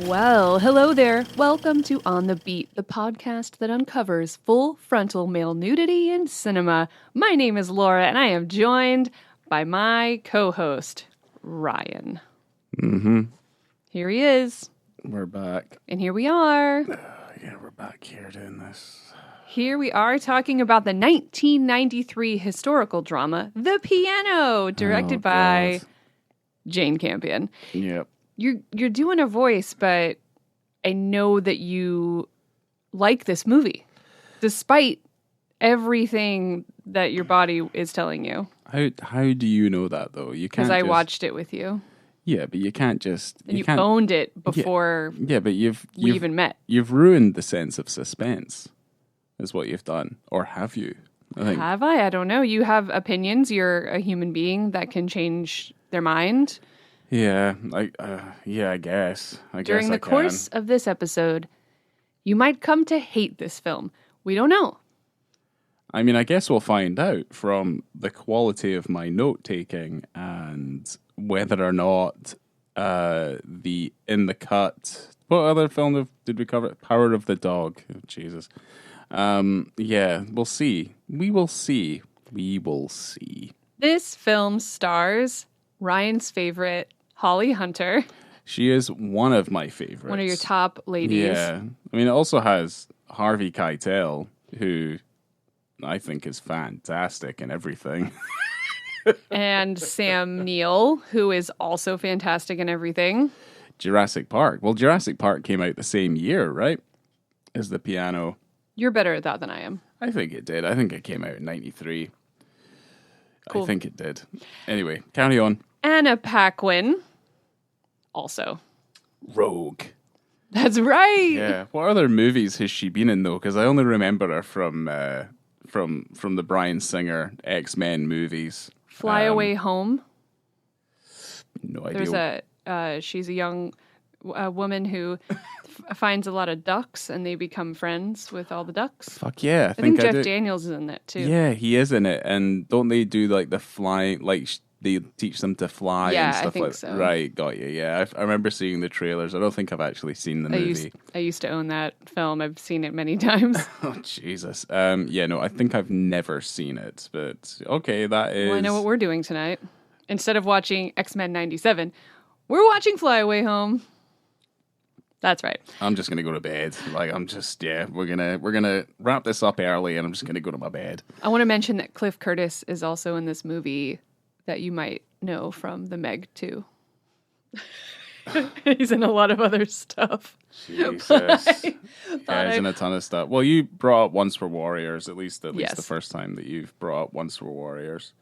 Well, hello there. Welcome to On the Beat, the podcast that uncovers full frontal male nudity in cinema. My name is Laura, and I am joined by my co-host, Ryan. Mm-hmm. Here he is. We're back. And here we are. Yeah, we're back here doing this. Here we are talking about the 1993 historical drama, The Piano, directed by Jane Campion. Yep. You're doing a voice, but I know that you like this movie, despite everything that your body is telling you. How do you know that though? You can't Because I watched it with you. Yeah, but you can't just. And you owned it before. Yeah, but you've even met. You've ruined the sense of suspense, is what you've done, or have you? I think. Have I? I don't know. You have opinions. You're a human being that can change their mind. Yeah, I guess. During the course of this episode, you might come to hate this film. We don't know. I mean, I guess we'll find out from the quality of my note-taking and whether or not the In the Cut... What other film did we cover? Power of the Dog. Oh, Jesus. Yeah, we'll see. We will see. We will see. This film stars Ryan's favorite, Holly Hunter. She is one of my favorites. One of your top ladies. Yeah. I mean, it also has Harvey Keitel, who I think is fantastic in everything. And Sam Neill, who is also fantastic in everything. Jurassic Park. Well, Jurassic Park came out the same year, right? As The Piano. You're better at that than I am. I think it did. I think it came out in 93. Cool. I think it did. Anyway, carry on. Anna Paquin. Also. Rogue. That's right. Yeah. What other movies has she been in, though? Because I only remember her from the Bryan Singer X-Men movies. Fly Away Home. No idea. She's a young woman who finds a lot of ducks, and they become friends with all the ducks. Fuck yeah. I think Jeff Daniels is in that, too. Yeah, he is in it. And don't they do, like, the flying, like... They teach them to fly and stuff I think like so. Right, got you. Yeah, I remember seeing the trailers. I don't think I've actually seen the movie. I used to own that film. I've seen it many times. Oh, Jesus. Yeah, no, I think I've never seen it. But, okay, that is... Well, I know what we're doing tonight. Instead of watching X-Men 97, we're watching Fly Away Home. That's right. I'm just going to go to bed. Like, we're going to wrap this up early, and I'm just going to go to my bed. I want to mention that Cliff Curtis is also in this movie that you might know from The Meg 2. He's in a lot of other stuff. Jesus. Yeah, he's in a ton of stuff. Well, you brought up Once Were Warriors, at least yes. the first time that you've brought up Once Were Warriors.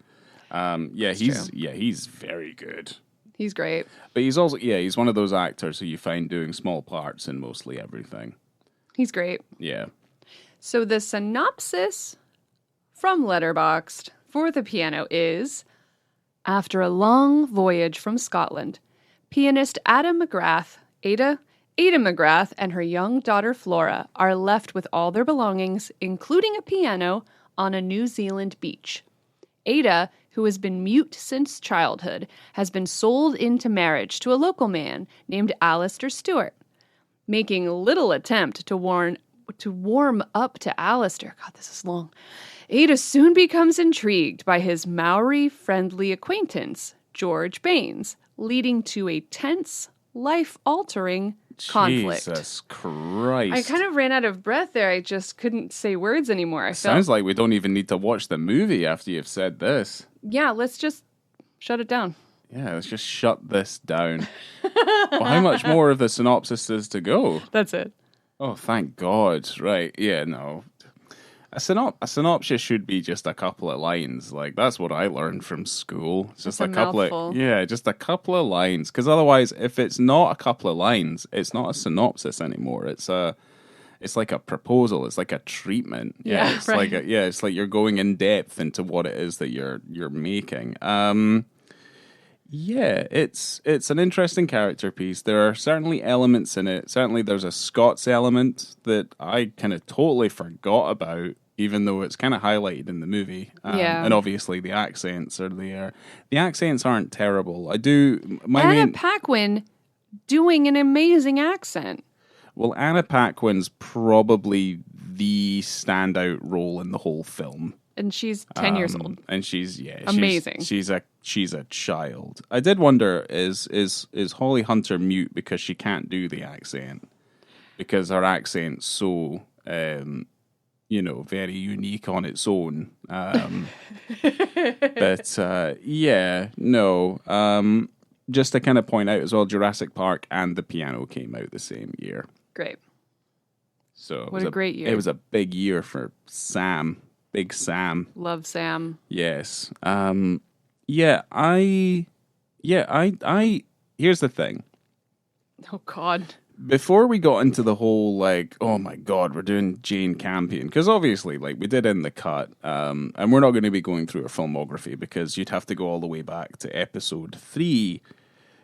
He's very good. He's great. But he's also, he's one of those actors who you find doing small parts in mostly everything. He's great. Yeah. So the synopsis from Letterboxd for The Piano is... After a long voyage from Scotland, pianist Ada McGrath, and her young daughter Flora are left with all their belongings, including a piano, on a New Zealand beach. Ada, who has been mute since childhood, has been sold into marriage to a local man named Alistair Stewart. Making little attempt to warm up to Alistair. God, this is long. Ada soon becomes intrigued by his Maori-friendly acquaintance, George Baines, leading to a tense, life-altering conflict. Jesus Christ. I kind of ran out of breath there. I just couldn't say words anymore. Sounds like we don't even need to watch the movie after you've said this. Yeah, let's just shut it down. Yeah, let's just shut this down. Well, how much more of the synopsis is to go? That's it. Oh, thank God. Right, yeah, no. A synopsis should be just a couple of lines. Like, that's what I learned from school. It's just a couple mouthful. just a couple of lines. Because otherwise, if it's not a couple of lines, it's not a synopsis anymore. It's like a proposal. It's like a treatment. Yeah, it's right. It's like you're going in depth into what it is that you're making. Yeah, it's an interesting character piece. There are certainly elements in it. Certainly there's a Scots element that I kind of totally forgot about, even though it's kind of highlighted in the movie. And obviously the accents are there. The accents aren't terrible. Anna Paquin doing an amazing accent. Well, Anna Paquin's probably the standout role in the whole film. And she's 10 years old. And she's amazing. She's a child. I did wonder, is Holly Hunter mute because she can't do the accent? Because her accent's so very unique on its own. Just to kind of point out as well, Jurassic Park and The Piano came out the same year. Great. So what a great year. It was a big year for Sam. Big Sam. Love Sam. Yes. I here's the thing. Oh God. Before we got into the whole, like, oh my God, we're doing Jane Campion, because obviously, like, we did In the Cut, and we're not going to be going through her filmography because you'd have to go all the way back to episode 3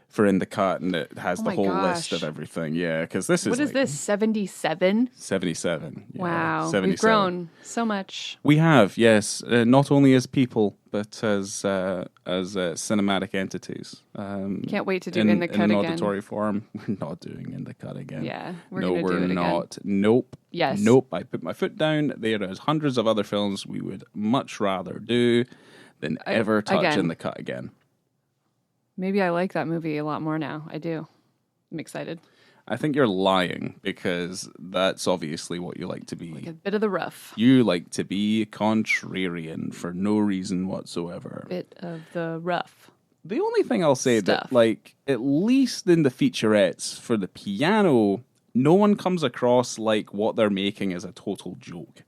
for In the Cut, and it has the whole list of everything. Yeah, because this is what is this, 77? 77. Yeah, wow, 77. We've grown so much. We have, yes, not only as people but as cinematic entities. Can't wait to do In the Cut again. In an auditory form, we're not doing In the Cut again. Yeah, we're going to do it not. Again. Nope. Yes. Nope. I put my foot down. There is hundreds of other films we would much rather do than ever touch In the Cut again. Maybe I like that movie a lot more now. I do. I'm excited. I think you're lying because that's obviously what you like to be. Like a bit of the rough. You like to be contrarian for no reason whatsoever. Bit of the rough. The only thing I'll say that, like, at least in the featurettes for The Piano, no one comes across like what they're making as a total joke.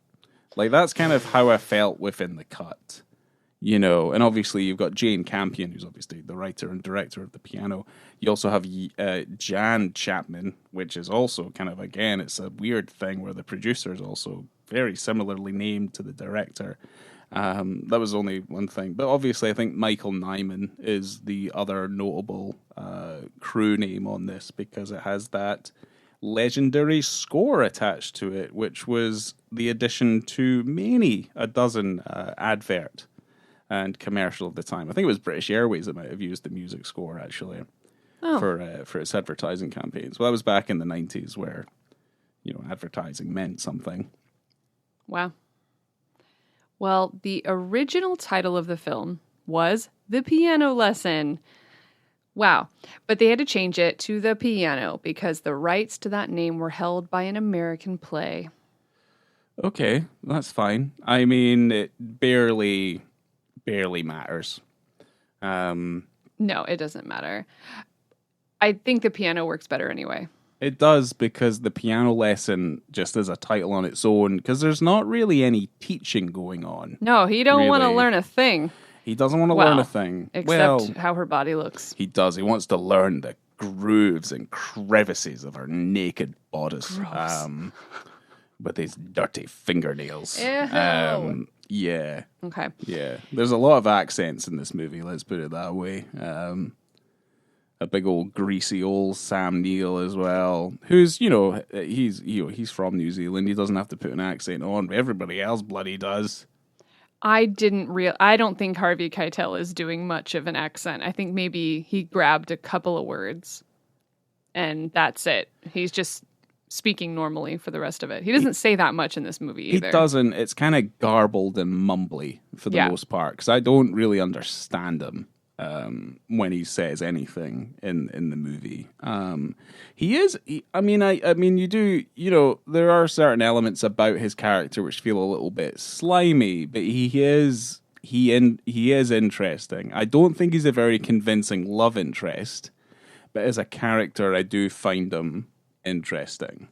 Like, that's kind of how I felt within The Cut. You know, and obviously you've got Jane Campion, who's obviously the writer and director of The Piano. You also have Jan Chapman, which is also kind of, again, it's a weird thing where the producer is also very similarly named to the director. That was only one thing. But obviously I think Michael Nyman is the other notable crew name on this because it has that legendary score attached to it, which was the addition to many a dozen advert and commercial of the time. I think it was British Airways that might have used the music score actually for its advertising campaigns. Well, that was back in the 90s where, you know, advertising meant something. Wow. Well, the original title of the film was The Piano Lesson. Wow. But they had to change it to The Piano because the rights to that name were held by an American play. Okay, that's fine. I mean, it barely matters. No, it doesn't matter. I think The Piano works better anyway. It does because The Piano Lesson just is a title on its own because there's not really any teaching going on. No, he don't want to learn a thing. He doesn't want to learn a thing. Except how her body looks. He does. He wants to learn the grooves and crevices of her naked bodice. With his dirty fingernails. Yeah. Okay. Yeah. There's a lot of accents in this movie, let's put it that way. A big old greasy old Sam Neill as well, who's, he's from New Zealand. He doesn't have to put an accent on, but everybody else bloody does. I don't think Harvey Keitel is doing much of an accent. I think maybe he grabbed a couple of words and that's it. He's just speaking normally for the rest of it. He doesn't say that much in this movie either. He doesn't. It's kind of garbled and mumbly for the most part because I don't really understand him when he says anything in the movie. There are certain elements about his character which feel a little bit slimy, but he is interesting. I don't think he's a very convincing love interest, but as a character, I do find him interesting.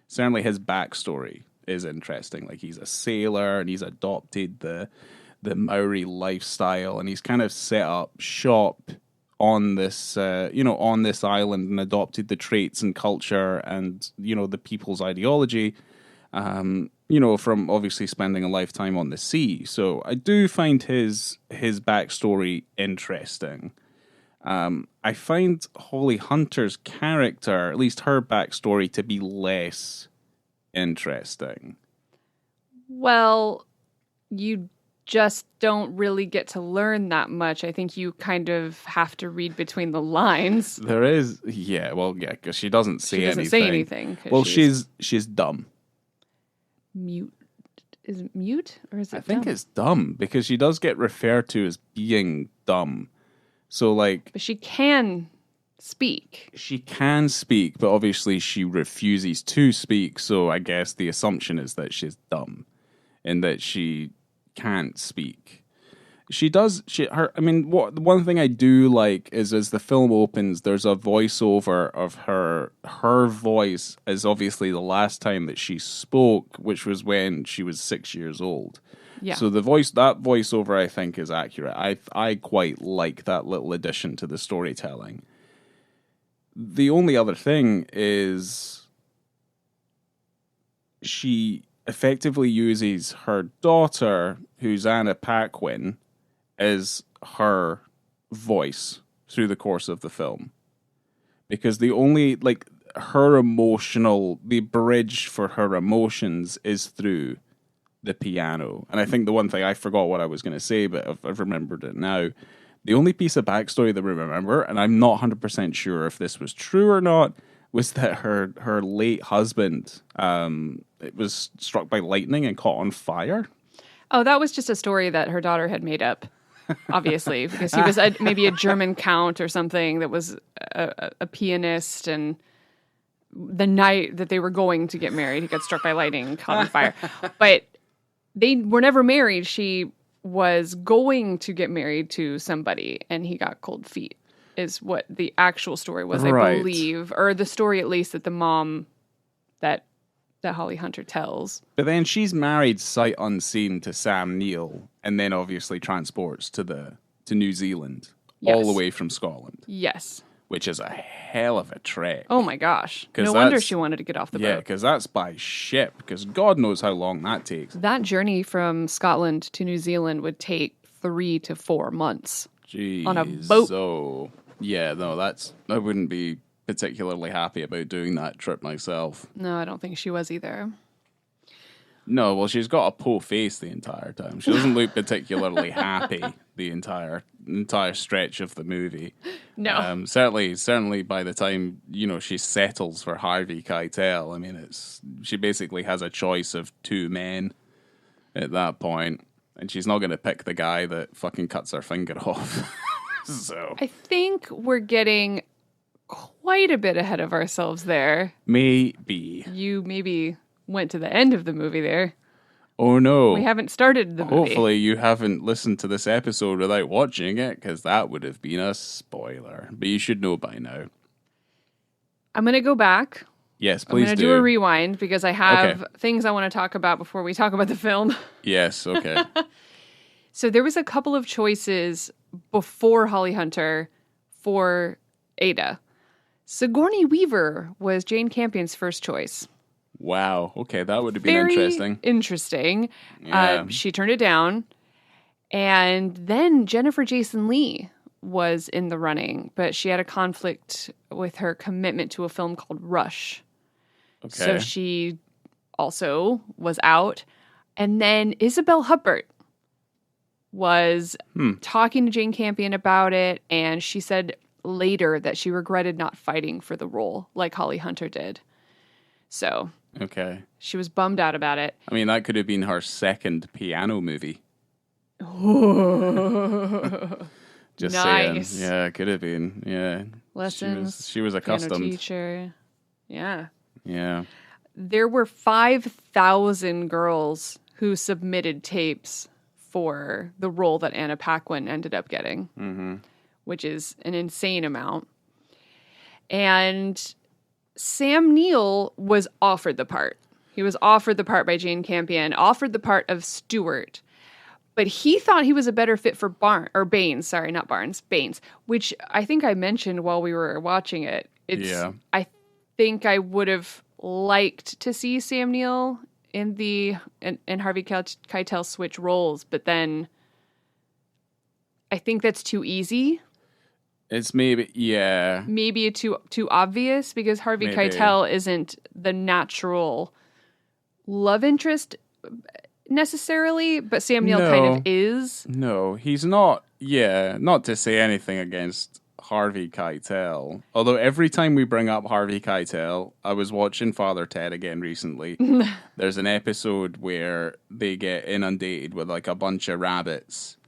Certainly his backstory is interesting. Like, he's a sailor and he's adopted the Maori lifestyle and he's kind of set up shop on this on this island and adopted the traits and culture and the people's ideology from obviously spending a lifetime on the sea. So I do find his backstory interesting. I find Holly Hunter's character, at least her backstory, to be less interesting. Well, you just don't really get to learn that much. I think you kind of have to read between the lines. There is, because she doesn't say anything. She doesn't say anything. Well, she's dumb. Mute. Is it mute or is it I think dumb? it's dumb because she does get referred to as being dumb. So, like... But she can speak. She can speak, but obviously she refuses to speak, so I guess the assumption is that she's dumb and that she can't speak. One thing I do like is as the film opens, there's a voiceover of her. Her voice is obviously the last time that she spoke, which was when she was 6 years old. Yeah. So that voiceover I think is accurate. I quite like that little addition to the storytelling. The only other thing is she effectively uses her daughter, who's Anna Paquin, as her voice through the course of the film. Because the bridge for her emotions is through the piano. And I think the one thing, I forgot what I was going to say, but I've remembered it now. The only piece of backstory that we remember, and I'm not 100% sure if this was true or not, was that her late husband it was struck by lightning and caught on fire. Oh, that was just a story that her daughter had made up, obviously, because he was maybe a German count or something that was a pianist, and the night that they were going to get married, he got struck by lightning and caught on fire. But they were never married. She was going to get married to somebody, and he got cold feet, is what the actual story was, right. I believe. Or the story, at least, that the mom that Holly Hunter tells. But then she's married sight unseen to Sam Neill, and then obviously transports to New Zealand, all the way from Scotland. Yes. Which is a hell of a trek. Oh my gosh. No wonder she wanted to get off the boat. Yeah, because that's by ship, because God knows how long that takes. That journey from Scotland to New Zealand would take 3 to 4 months. Jeez. On a boat. So, yeah, no, I wouldn't be particularly happy about doing that trip myself. No, I don't think she was either. No, well, she's got a po face the entire time. She doesn't look particularly happy the entire stretch of the movie. No. Certainly by the time, she settles for Harvey Keitel, I mean, she basically has a choice of 2 men at that point, and she's not going to pick the guy that fucking cuts her finger off. So I think we're getting quite a bit ahead of ourselves there. Maybe. You maybe went to the end of the movie there. Oh no. We haven't started the movie. Hopefully you haven't listened to this episode without watching it, because that would have been a spoiler. But you should know by now. I'm going to go back. Yes, please do. I'm going to do a rewind because I have things I want to talk about before we talk about the film. Yes, okay. So there was a couple of choices before Holly Hunter for Ada. Sigourney Weaver was Jane Campion's first choice. Wow. Okay, that would have been interesting. Interesting. Yeah. She turned it down. And then Jennifer Jason Leigh was in the running, but she had a conflict with her commitment to a film called Rush. Okay. So she also was out. And then Isabel Huppert was talking to Jane Campion about it, and she said later that she regretted not fighting for the role like Holly Hunter did. So okay, she was bummed out about it. I mean, that could have been her second piano movie. Just nice. saying. Yeah, it could have been. Yeah. Lessons. She was accustomed. Piano teacher. Yeah. Yeah. There were 5,000 girls who submitted tapes for the role that Anna Paquin ended up getting, which is an insane amount. And Sam Neill was offered the part. He was offered the part by Jane Campion, offered the part of Stewart. But he thought he was a better fit for Baines, which I think I mentioned while we were watching it. I think I would have liked to see Sam Neill in Harvey Keitel switch roles, but then I think that's too easy. It's maybe too obvious, because Harvey Keitel isn't the natural love interest. necessarily, but Sam Neill kind of is. No, he's not. Yeah, not to say anything against Harvey Keitel. Although every time we bring up Harvey Keitel, I was watching Father Ted again recently. There's an episode where they get inundated with like a bunch of rabbits,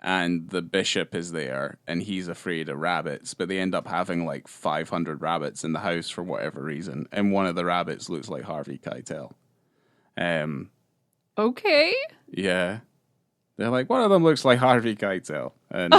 and the bishop is there, and he's afraid of rabbits, but they end up having like 500 rabbits in the house for whatever reason, and one of the rabbits looks like Harvey Keitel. Okay. Yeah. They're like, one of them looks like Harvey Keitel. And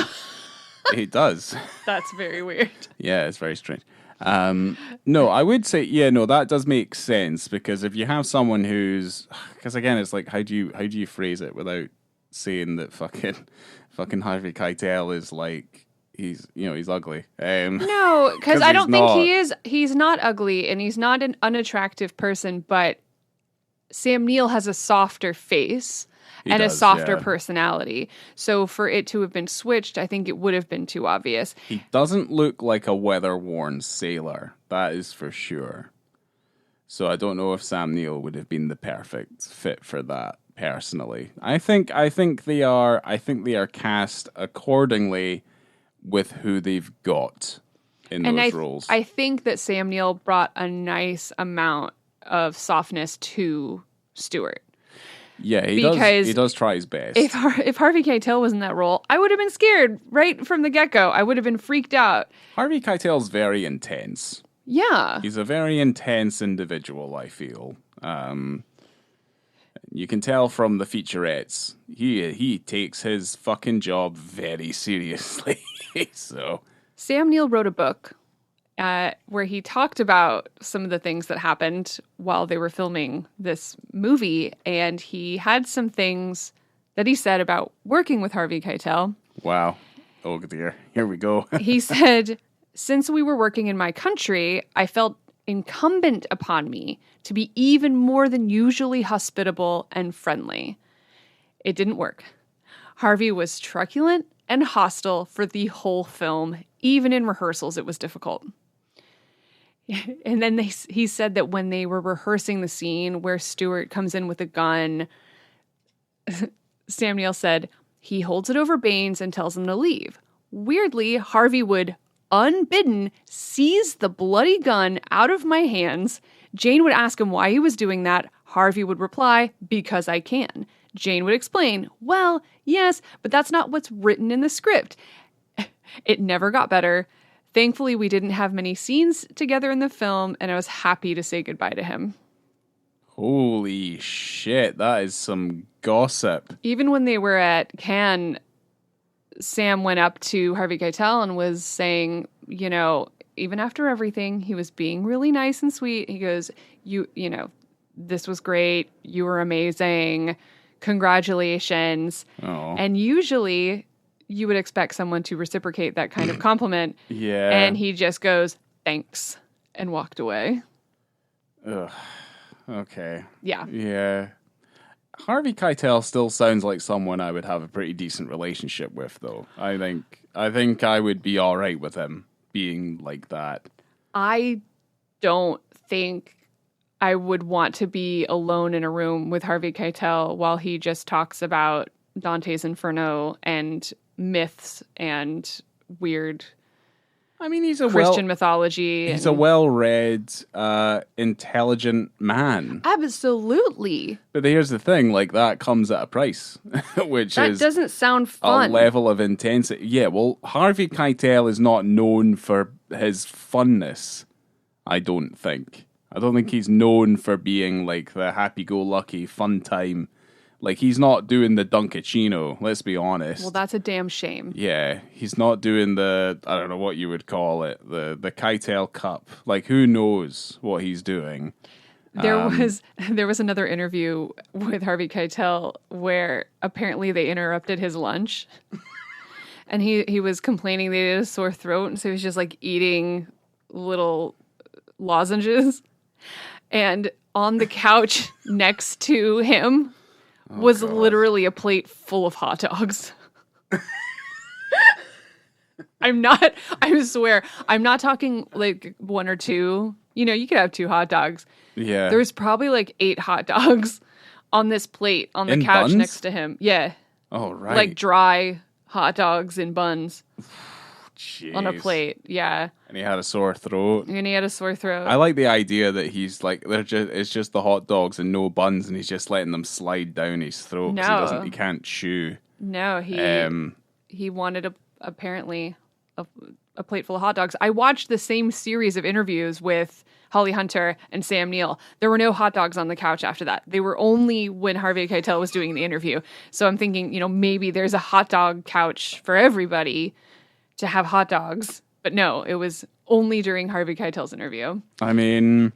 he does. That's very weird. Yeah, it's very strange. No, I would say, that does make sense, because if you have someone because again, it's like, how do you phrase it without saying that fucking Harvey Keitel is like, he's ugly. No, because I don't think he's not ugly, and he's not an unattractive person, but Sam Neill has a softer face. A softer personality. So for it to have been switched, I think it would have been too obvious. He doesn't look like a weather-worn sailor. That is for sure. So I don't know if Sam Neill would have been the perfect fit for that, personally. I think they are cast accordingly with who they've got in those roles. I think that Sam Neill brought a nice amount of softness to Stewart. Yeah, he does try his best. If Harvey Keitel was in that role, I would have been scared right from the get-go. I would have been freaked out. Harvey Keitel's very intense. Yeah. He's a very intense individual, I feel. You can tell from the featurettes. He takes his fucking job very seriously. So Sam Neill wrote a book where he talked about some of the things that happened while they were filming this movie, and he had some things that he said about working with Harvey Keitel. Wow. Oh dear. Here we go. He said, since we were working in my country, I felt incumbent upon me to be even more than usually hospitable and friendly. It didn't work. Harvey was truculent and hostile for the whole film. Even in rehearsals, it was difficult. And then he said that when they were rehearsing the scene where Stewart comes in with a gun, Sam Neill said, he holds it over Baines and tells him to leave. Weirdly, Harvey would, unbidden, seize the bloody gun out of my hands. Jane would ask him why he was doing that. Harvey would reply, because I can. Jane would explain, well, yes, but that's not what's written in the script. It never got better. Thankfully, we didn't have many scenes together in the film, and I was happy to say goodbye to him. Holy shit, that is some gossip. Even when they were at Cannes, Sam went up to Harvey Keitel and was saying, even after everything, he was being really nice and sweet. He goes, this was great. You were amazing. Congratulations. Oh. And usually you would expect someone to reciprocate that kind of compliment. Yeah. And he just goes, thanks, and walked away. Ugh. Okay. Yeah. Yeah. Harvey Keitel still sounds like someone I would have a pretty decent relationship with, though. I think I would be all right with him being like that. I don't think I would want to be alone in a room with Harvey Keitel while he just talks about Dante's Inferno and myths and weird he's a Christian mythology. He's a well-read, intelligent man. Absolutely. But here's the thing, that comes at a price, which that doesn't sound fun. A level of intensity. Yeah, well, Harvey Keitel is not known for his funness, I don't think. I don't think he's known for being the happy-go-lucky, fun time. He's not doing the Dunkachino, let's be honest. Well, that's a damn shame. Yeah, he's not doing the, I don't know what you would call it, the Keitel Cup. Who knows what he's doing? There was another interview with Harvey Keitel where apparently they interrupted his lunch. And he was complaining they had a sore throat, and so he was just eating little lozenges. And on the couch next to him was literally a plate full of hot dogs. I swear, I'm not talking one or two. You could have 2 hot dogs. Yeah. There was probably 8 hot dogs on this plate on the In couch buns? next to him. Yeah. Oh, right. Like dry hot dogs in buns Jeez. on a plate. Yeah. And he had a sore throat. And he had a sore throat. I like the idea that he's like, it's just the hot dogs and no buns, and he's just letting them slide down his throat because No. he can't chew. No, he wanted apparently a plate full of hot dogs. I watched the same series of interviews with Holly Hunter and Sam Neill. There were no hot dogs on the couch after that. They were only when Harvey Keitel was doing the interview. So I'm thinking, maybe there's a hot dog couch for everybody to have hot dogs. But no, it was only during Harvey Keitel's interview. I mean,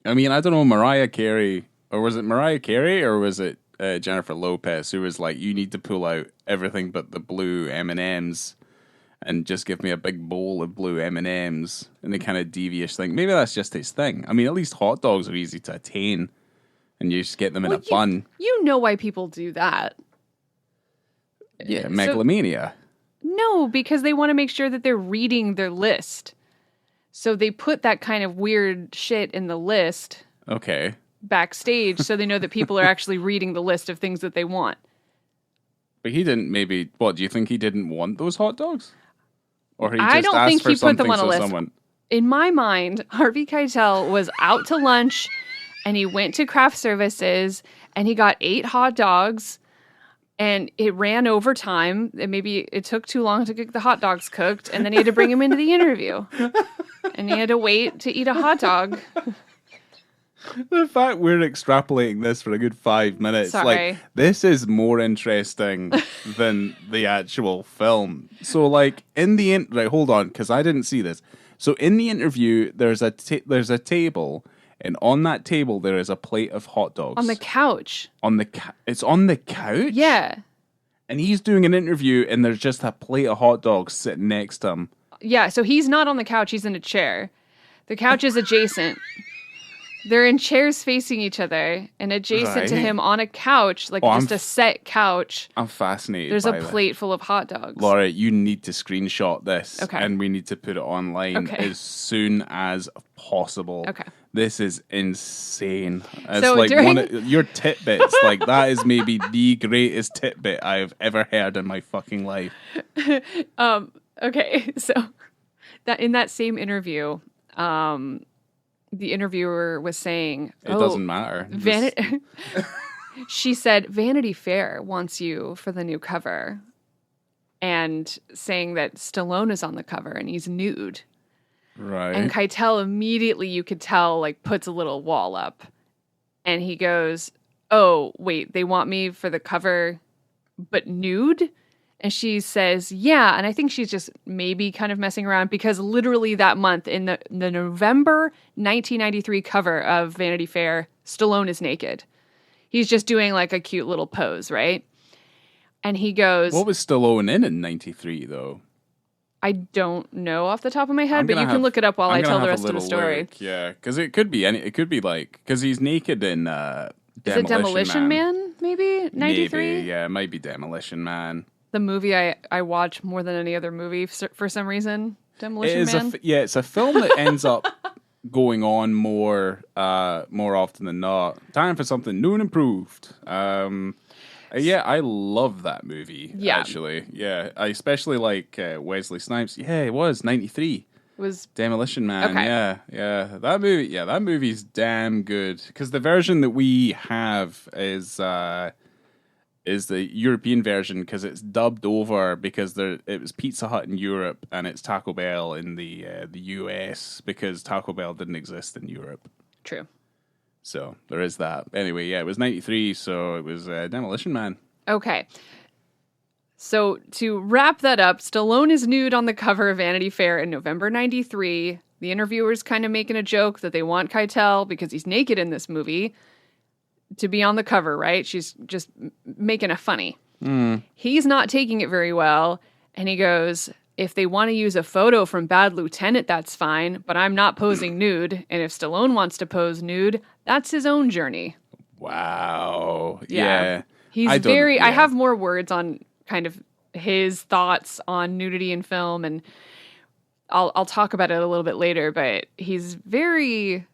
I don't know, Mariah Carey, or was it Mariah Carey, or was it Jennifer Lopez, who was like, you need to pull out everything but the blue M&Ms and just give me a big bowl of blue M&Ms, and the kind of devious thing. Maybe that's just his thing. I mean, at least hot dogs are easy to attain, and you just get them in a bun. You know why people do that. Yeah, megalomania. No, because they want to make sure that they're reading their list. So they put that kind of weird shit in the list. Okay. Backstage, so they know that people are actually reading the list of things that they want. But he didn't maybe... What, do you think he didn't want those hot dogs? Or he just I don't asked think for he put them something on a so list. someone... In my mind, Harvey Keitel was out to lunch, and he went to craft services, and he got 8 hot dogs, and it ran over time. And maybe it took too long to get the hot dogs cooked, and then he had to bring him into the interview. And he had to wait to eat a hot dog. The fact we're extrapolating this for a good 5 minutes, Sorry. like, this is more interesting than the actual film. So, like, in the right, hold on, because I didn't see this. So, in the interview, there's a table, and on that table there is a plate of hot dogs On the couch. It's on the couch. Yeah. And he's doing an interview, and there's just a plate of hot dogs sitting next to him. Yeah, so he's not on the couch, he's in a chair. The couch is adjacent. They're in chairs facing each other, and adjacent to Right. him on a couch, like just a set couch, I'm fascinated. there's by a this. plate full of hot dogs. Laura, you need to screenshot this, Okay. and we need to put it online Okay. as soon as possible. Okay. This is insane. It's So like during- one of your tidbits. Like, that is maybe the greatest tidbit I've ever heard in my fucking life. Okay, so that in that same interview, the interviewer was saying, It doesn't matter. She said, Vanity Fair wants you for the new cover. And saying that Stallone is on the cover and he's nude. Right. And Keitel immediately, you could tell, like, puts a little wall up. And he goes, oh, wait, they want me for the cover, but nude? And she says, yeah. And I think she's just maybe kind of messing around because literally that month in the November 1993 cover of Vanity Fair, Stallone is naked. He's just doing like a cute little pose, right? And he goes... What was Stallone in 93, though? I don't know off the top of my head, but you can look it up while I tell the rest of the story. Look. Yeah, because it could be it could be like, because he's naked in Is it Demolition Man, maybe? 93? Maybe, yeah, it might be Demolition Man. The movie I watch more than any other movie for some reason. Demolition It is Man. it's a film that ends up going on more often than not. Time for something new and improved. Yeah, I love that movie. Yeah. Actually, yeah, I especially like Wesley Snipes. Yeah, it was 93. Was Demolition Man. Okay. Yeah. That movie. Yeah, that movie's damn good. Because the version that we have is the European version, because it's dubbed over because it was Pizza Hut in Europe and it's Taco Bell in the US, because Taco Bell didn't exist in Europe. true. So there is that. Anyway, yeah, it was 93, so it was Demolition Man. Okay. So to wrap that up, Stallone is nude on the cover of Vanity Fair in November 93. The interviewer's kind of making a joke that they want Keitel, because he's naked in this movie, to be on the cover, right? She's just making a funny. He's not taking it very well, and he goes, if they want to use a photo from Bad Lieutenant, that's fine, but I'm not posing nude, and if Stallone wants to pose nude, that's his own journey. Wow. Yeah. He's I I have more words on kind of his thoughts on nudity in film, and I'll talk about it a little bit later, but he's very...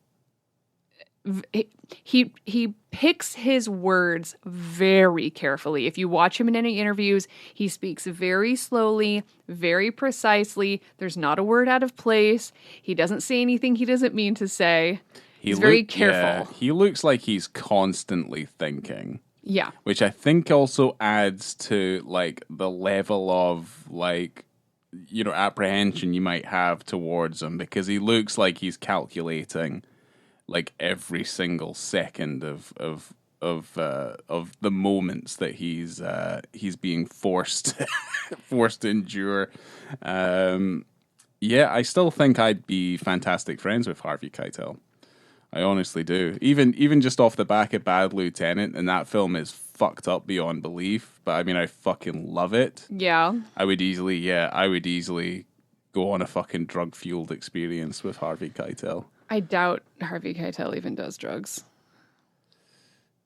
He picks his words very carefully. If you watch him in any interviews, he speaks very slowly, very precisely. There's not a word out of place. He doesn't say anything he doesn't mean to say. He's very careful. Yeah, he looks like he's constantly thinking. Yeah. Which I think also adds to like the level of like, you know, apprehension you might have towards him, because he looks like he's calculating like every single second of the moments that he's being forced forced to endure. Yeah, I still think I'd be fantastic friends with Harvey Keitel. I honestly do. Even just off the back of Bad Lieutenant, and that film is fucked up beyond belief, but I mean, I fucking love it. Yeah. I would easily go on a fucking drug-fueled experience with Harvey Keitel. I doubt Harvey Keitel even does drugs.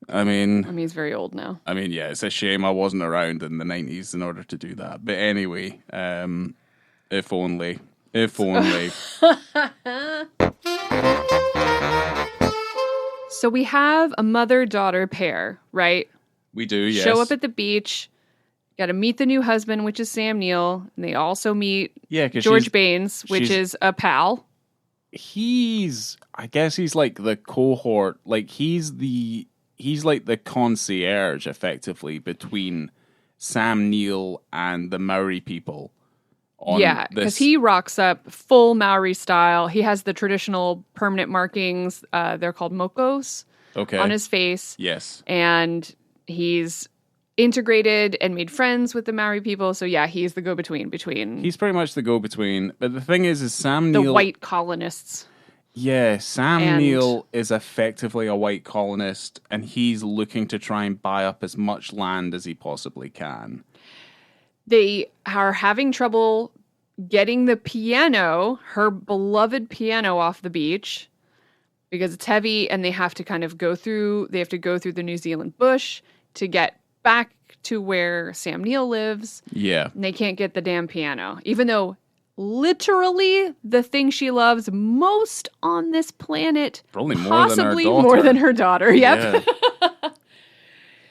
I mean, he's very old now. I mean, yeah, it's a shame I wasn't around in the 90s in order to do that. But anyway, if only. If only. So we have a mother-daughter pair, right? We do, yes. Show up at the beach. Got to meet the new husband, which is Sam Neill. And they also meet George Baines, which is a pal. I guess he's like the cohort. Like he's like the concierge, effectively, between Sam Neill and the Maori people. Yeah, because he rocks up full Maori style. He has the traditional permanent markings. They're called mokos on his face. Yes. And he's integrated and made friends with the Maori people. So yeah, he's the go-between between... He's pretty much the go-between. But the thing is Sam Neill... The white colonists. Yeah, Sam Neill is effectively a white colonist, and he's looking to try and buy up as much land as he possibly can. They are having trouble getting the piano, her beloved piano, off the beach because it's heavy, and they have to go through the New Zealand bush to get back to where Sam Neill lives. Yeah. And they can't get the damn piano, even though literally the thing she loves most on this planet, probably possibly more than her daughter. Yep. Yeah.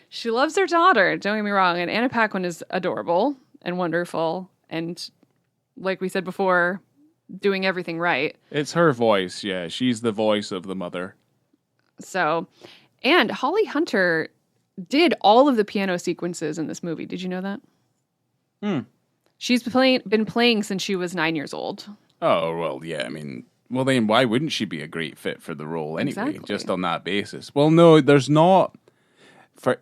She loves her daughter, don't get me wrong. And Anna Paquin is adorable and wonderful. And like we said before, doing everything right. It's her voice, yeah. She's the voice of the mother. So, and Holly Hunter did all of the piano sequences in this movie. Did you know that? She's been playing since she was 9 years old. Oh, well, yeah. I mean, well, then why wouldn't she be a great fit for the role anyway? Exactly. Just on that basis. Well, no, there's not...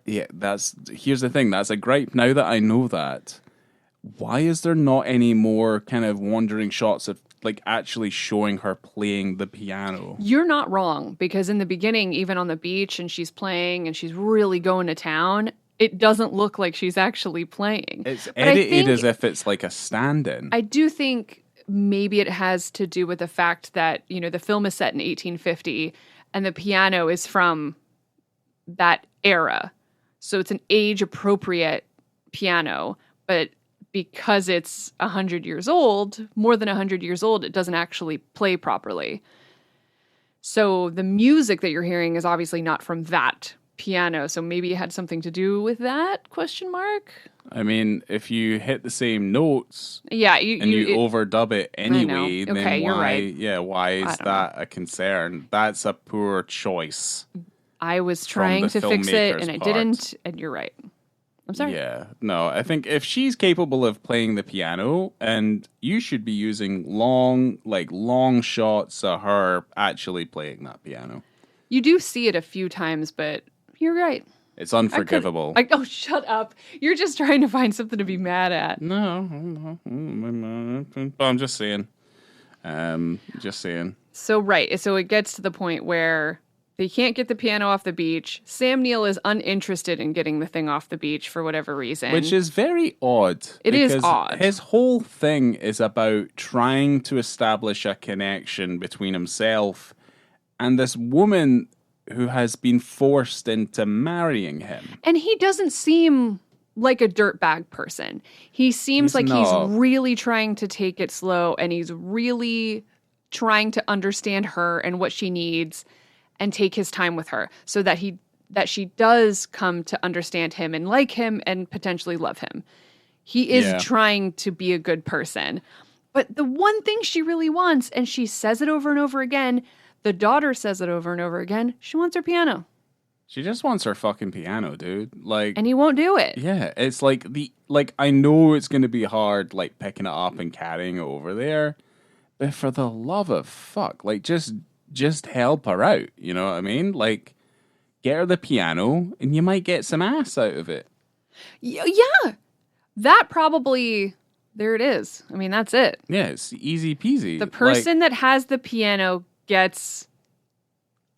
Here's the thing. That's a gripe. Now that I know that, why is there not any more kind of wandering shots of like actually showing her playing the piano? You're not wrong, because in the beginning, even on the beach, and she's playing and she's really going to town, it doesn't look like she's actually playing. It's edited as if it's like a stand-in. I do think maybe it has to do with the fact that, you know, the film is set in 1850 and the piano is from that era. So it's an age-appropriate piano, but because it's 100 years old, more than 100 years old, it doesn't actually play properly. So the music that you're hearing is obviously not from that piano. So maybe it had something to do with that, question mark? I mean, if you hit the same notes you overdub it anyway, then okay, you're right. Yeah, why is that a concern? That's a poor choice. I was trying to fix it and I didn't, and you're right. I'm sorry. Yeah, no, I think if she's capable of playing the piano, and you should be using long shots of her actually playing that piano. You do see it a few times, but you're right. It's unforgivable. Oh, shut up. You're just trying to find something to be mad at. No. I'm just saying. So, right. So it gets to the point where they can't get the piano off the beach. Sam Neill is uninterested in getting the thing off the beach for whatever reason. Which is very odd. It is odd. His whole thing is about trying to establish a connection between himself and this woman who has been forced into marrying him. And he doesn't seem like a dirtbag person. He seems he's really trying to take it slow, and he's really trying to understand her and what she needs and take his time with her so that he that she does come to understand him and like him and potentially love him. He is trying to be a good person. But the one thing she really wants, and she says it over and over again, the daughter says it over and over again, she wants her piano. She just wants her fucking piano, dude. Like, and he won't do it. Yeah, it's like I know it's going to be hard, like picking it up and carrying it over there, but for the love of fuck, like just help her out. You know what I mean? Like, get her the piano, and you might get some ass out of it. Yeah, that probably. There it is. I mean, that's it. Yeah, it's easy peasy. The person that has the piano gets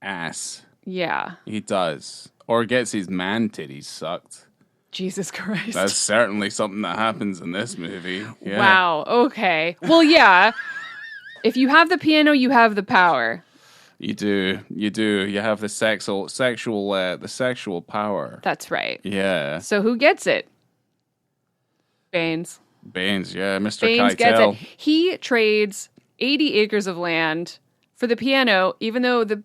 ass. Yeah. He does. Or gets his man titties sucked. Jesus Christ. That's certainly something that happens in this movie. Yeah. Wow. Okay. Well, yeah. If you have the piano, you have the power. You do. You have the sexual power. That's right. Yeah. So who gets it? Baines. Yeah. Mr. Baines Keitel. gets it. He trades 80 acres of land for the piano, even though the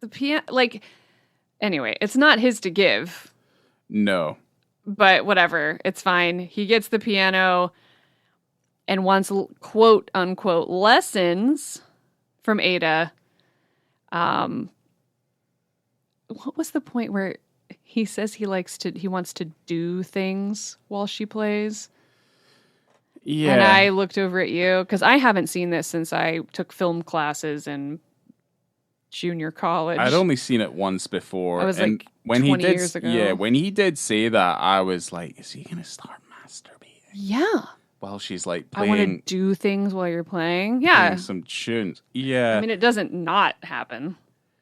piano, like, anyway, it's not his to give. No. But whatever, it's fine. He gets the piano and wants quote unquote lessons from Ada. What was the point where he says he wants to do things while she plays? Yeah. And I looked over at you because I haven't seen this since I took film classes in junior college. I'd only seen it once before. I was and like when 20 he did, years ago. Yeah, when he did say that, I was like, is he going to start masturbating? Yeah. While she's like I want playing. to do things while you're playing. Yeah. Playing some tunes. Yeah. I mean, it doesn't not happen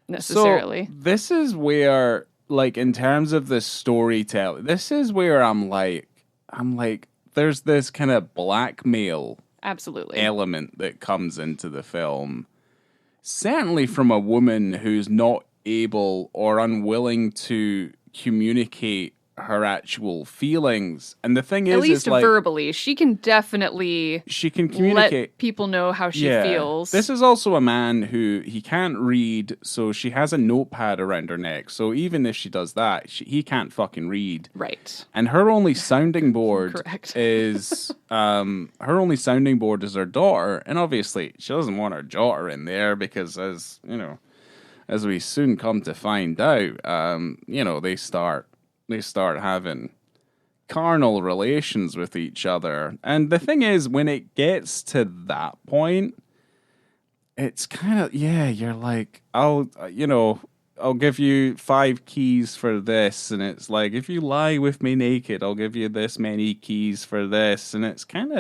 necessarily. So this is where, like, in terms of the storytelling, this is where I'm like, there's this kind of blackmail Absolutely element that comes into the film. Certainly from a woman who's not able or unwilling to communicate her actual feelings. And the thing is, at least like, verbally, she can definitely communicate. Let people know how she feels. This is also a man who he can't read, so she has a notepad around her neck. So even if she does that, he can't fucking read. Right. And her only sounding board Correct. is her daughter, and obviously she doesn't want her daughter in there because, as you know, as we soon come to find out, they start having carnal relations with each other. And the thing is, when it gets to that point, it's kind of, you're like, I'll give you 5 keys for this. And it's like, if you lie with me naked, I'll give you this many keys for this. And it's kind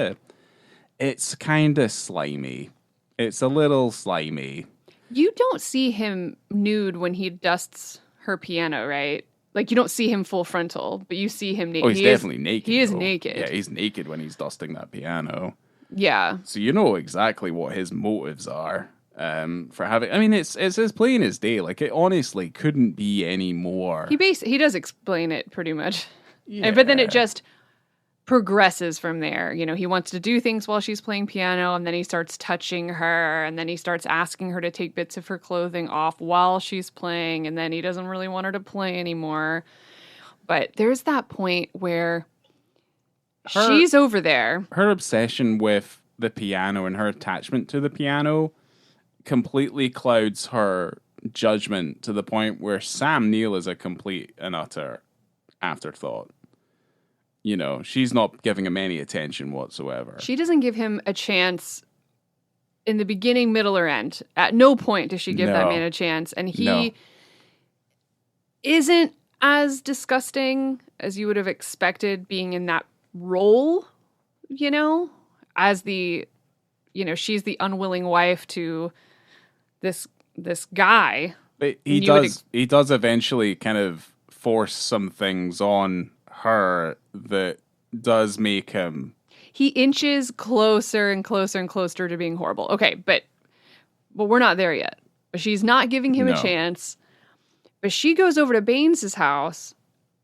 of slimy. It's a little slimy. You don't see him nude when he dusts her piano, right? Like, you don't see him full frontal, but you see him naked. Oh, he's definitely naked. He is naked. Yeah, he's naked when he's dusting that piano. Yeah. So you know exactly what his motives are for having... I mean, it's as plain as day. Like, it honestly couldn't be any more. He does explain it pretty much. Yeah. But then it just progresses from there. You know, he wants to do things while she's playing piano, and then he starts touching her, and then he starts asking her to take bits of her clothing off while she's playing, and then he doesn't really want her to play anymore. But there's that point where she's over there. Her obsession with the piano and her attachment to the piano completely clouds her judgment to the point where Sam Neill is a complete and utter afterthought. You know, she's not giving him any attention whatsoever. She doesn't give him a chance in the beginning, middle, or end. At no point does she give that man a chance. And he isn't as disgusting as you would have expected being in that role, you know, as she's the unwilling wife to this guy. But he does eventually kind of force some things on her that does make him... He inches closer and closer and closer to being horrible. Okay, but we're not there yet. But she's not giving him a chance. But she goes over to Baines' house,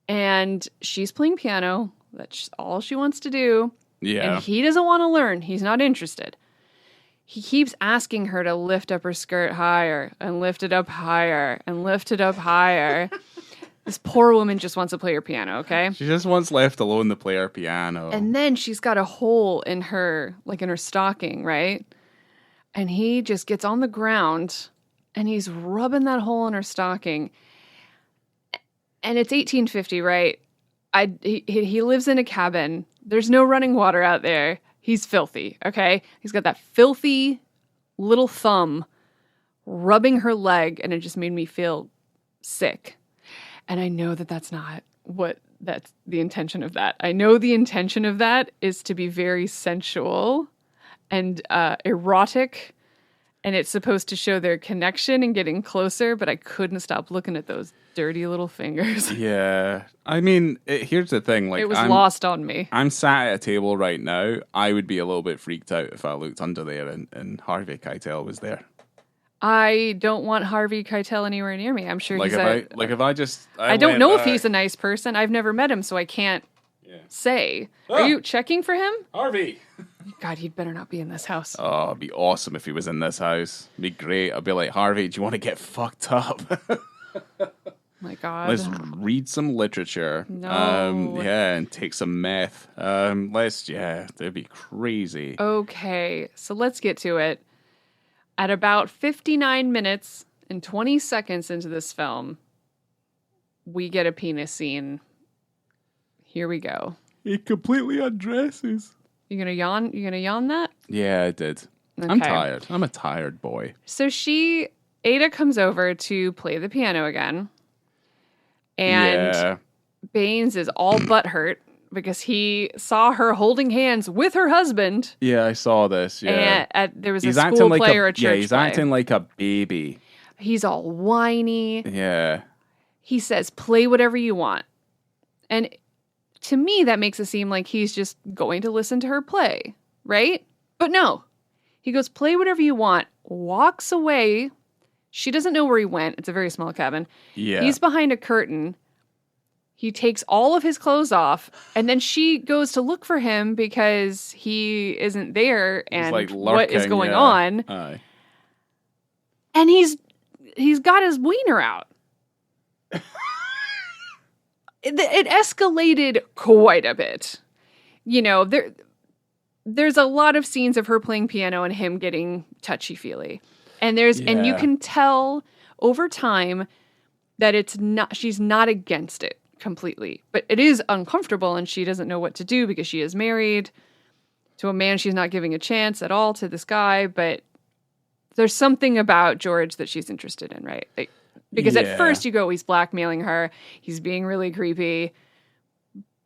and she's playing piano. That's all she wants to do. Yeah. And he doesn't want to learn. He's not interested. he keeps asking her to lift up her skirt higher and lift it up higher and lift it up higher. This poor woman just wants to play her piano, okay? She just wants left alone to play her piano. And then she's got a hole in her, like in her stocking, right? And he just gets on the ground and he's rubbing that hole in her stocking. And it's 1850, right? He lives in a cabin. There's no running water out there. He's filthy, okay? He's got that filthy little thumb rubbing her leg, and it just made me feel sick. And I know that that's the intention of that. I know the intention of that is to be very sensual and erotic, and it's supposed to show their connection and getting closer, but I couldn't stop looking at those dirty little fingers. Yeah. I mean, here's the thing. Like, it was lost on me. I'm sat at a table right now. I would be a little bit freaked out if I looked under there and Harvey Keitel was there. I don't want Harvey Keitel anywhere near me. I'm sure like he's I don't know if he's a nice person. I've never met him, so I can't say. Ah! Are you checking for him? Harvey! God, he'd better not be in this house. Oh, it'd be awesome if he was in this house. It'd be great. I'd be like, Harvey, do you want to get fucked up? My God. Let's read some literature. No. And take some meth. That'd be crazy. Okay, so let's get to it. At about 59 minutes and 20 seconds into this film, we get a penis scene. Here we go. He completely undresses. You gonna yawn? You gonna yawn that? Yeah, I did. Okay. I'm tired. I'm a tired boy. So Ada comes over to play the piano again. And Baines is all butthurt because he saw her holding hands with her husband. Yeah, I saw this. Yeah. And there was a school play or a church play. Yeah, he's acting like a baby. He's all whiny. Yeah. He says, play whatever you want. And to me, that makes it seem like he's just going to listen to her play, right? But no. He goes, play whatever you want, walks away. She doesn't know where he went. It's a very small cabin. Yeah. He's behind a curtain. He takes all of his clothes off, and then she goes to look for him because he isn't there, and like what is lurking, going on. Aye. And he's got his wiener out. It escalated quite a bit. You know, there's a lot of scenes of her playing piano and him getting touchy-feely. And and you can tell over time that she's not against it completely, but it is uncomfortable and she doesn't know what to do because she is married to a man she's not giving a chance at all to this guy, but there's something about George that she's interested in, right? Because at first you go, he's blackmailing her, he's being really creepy,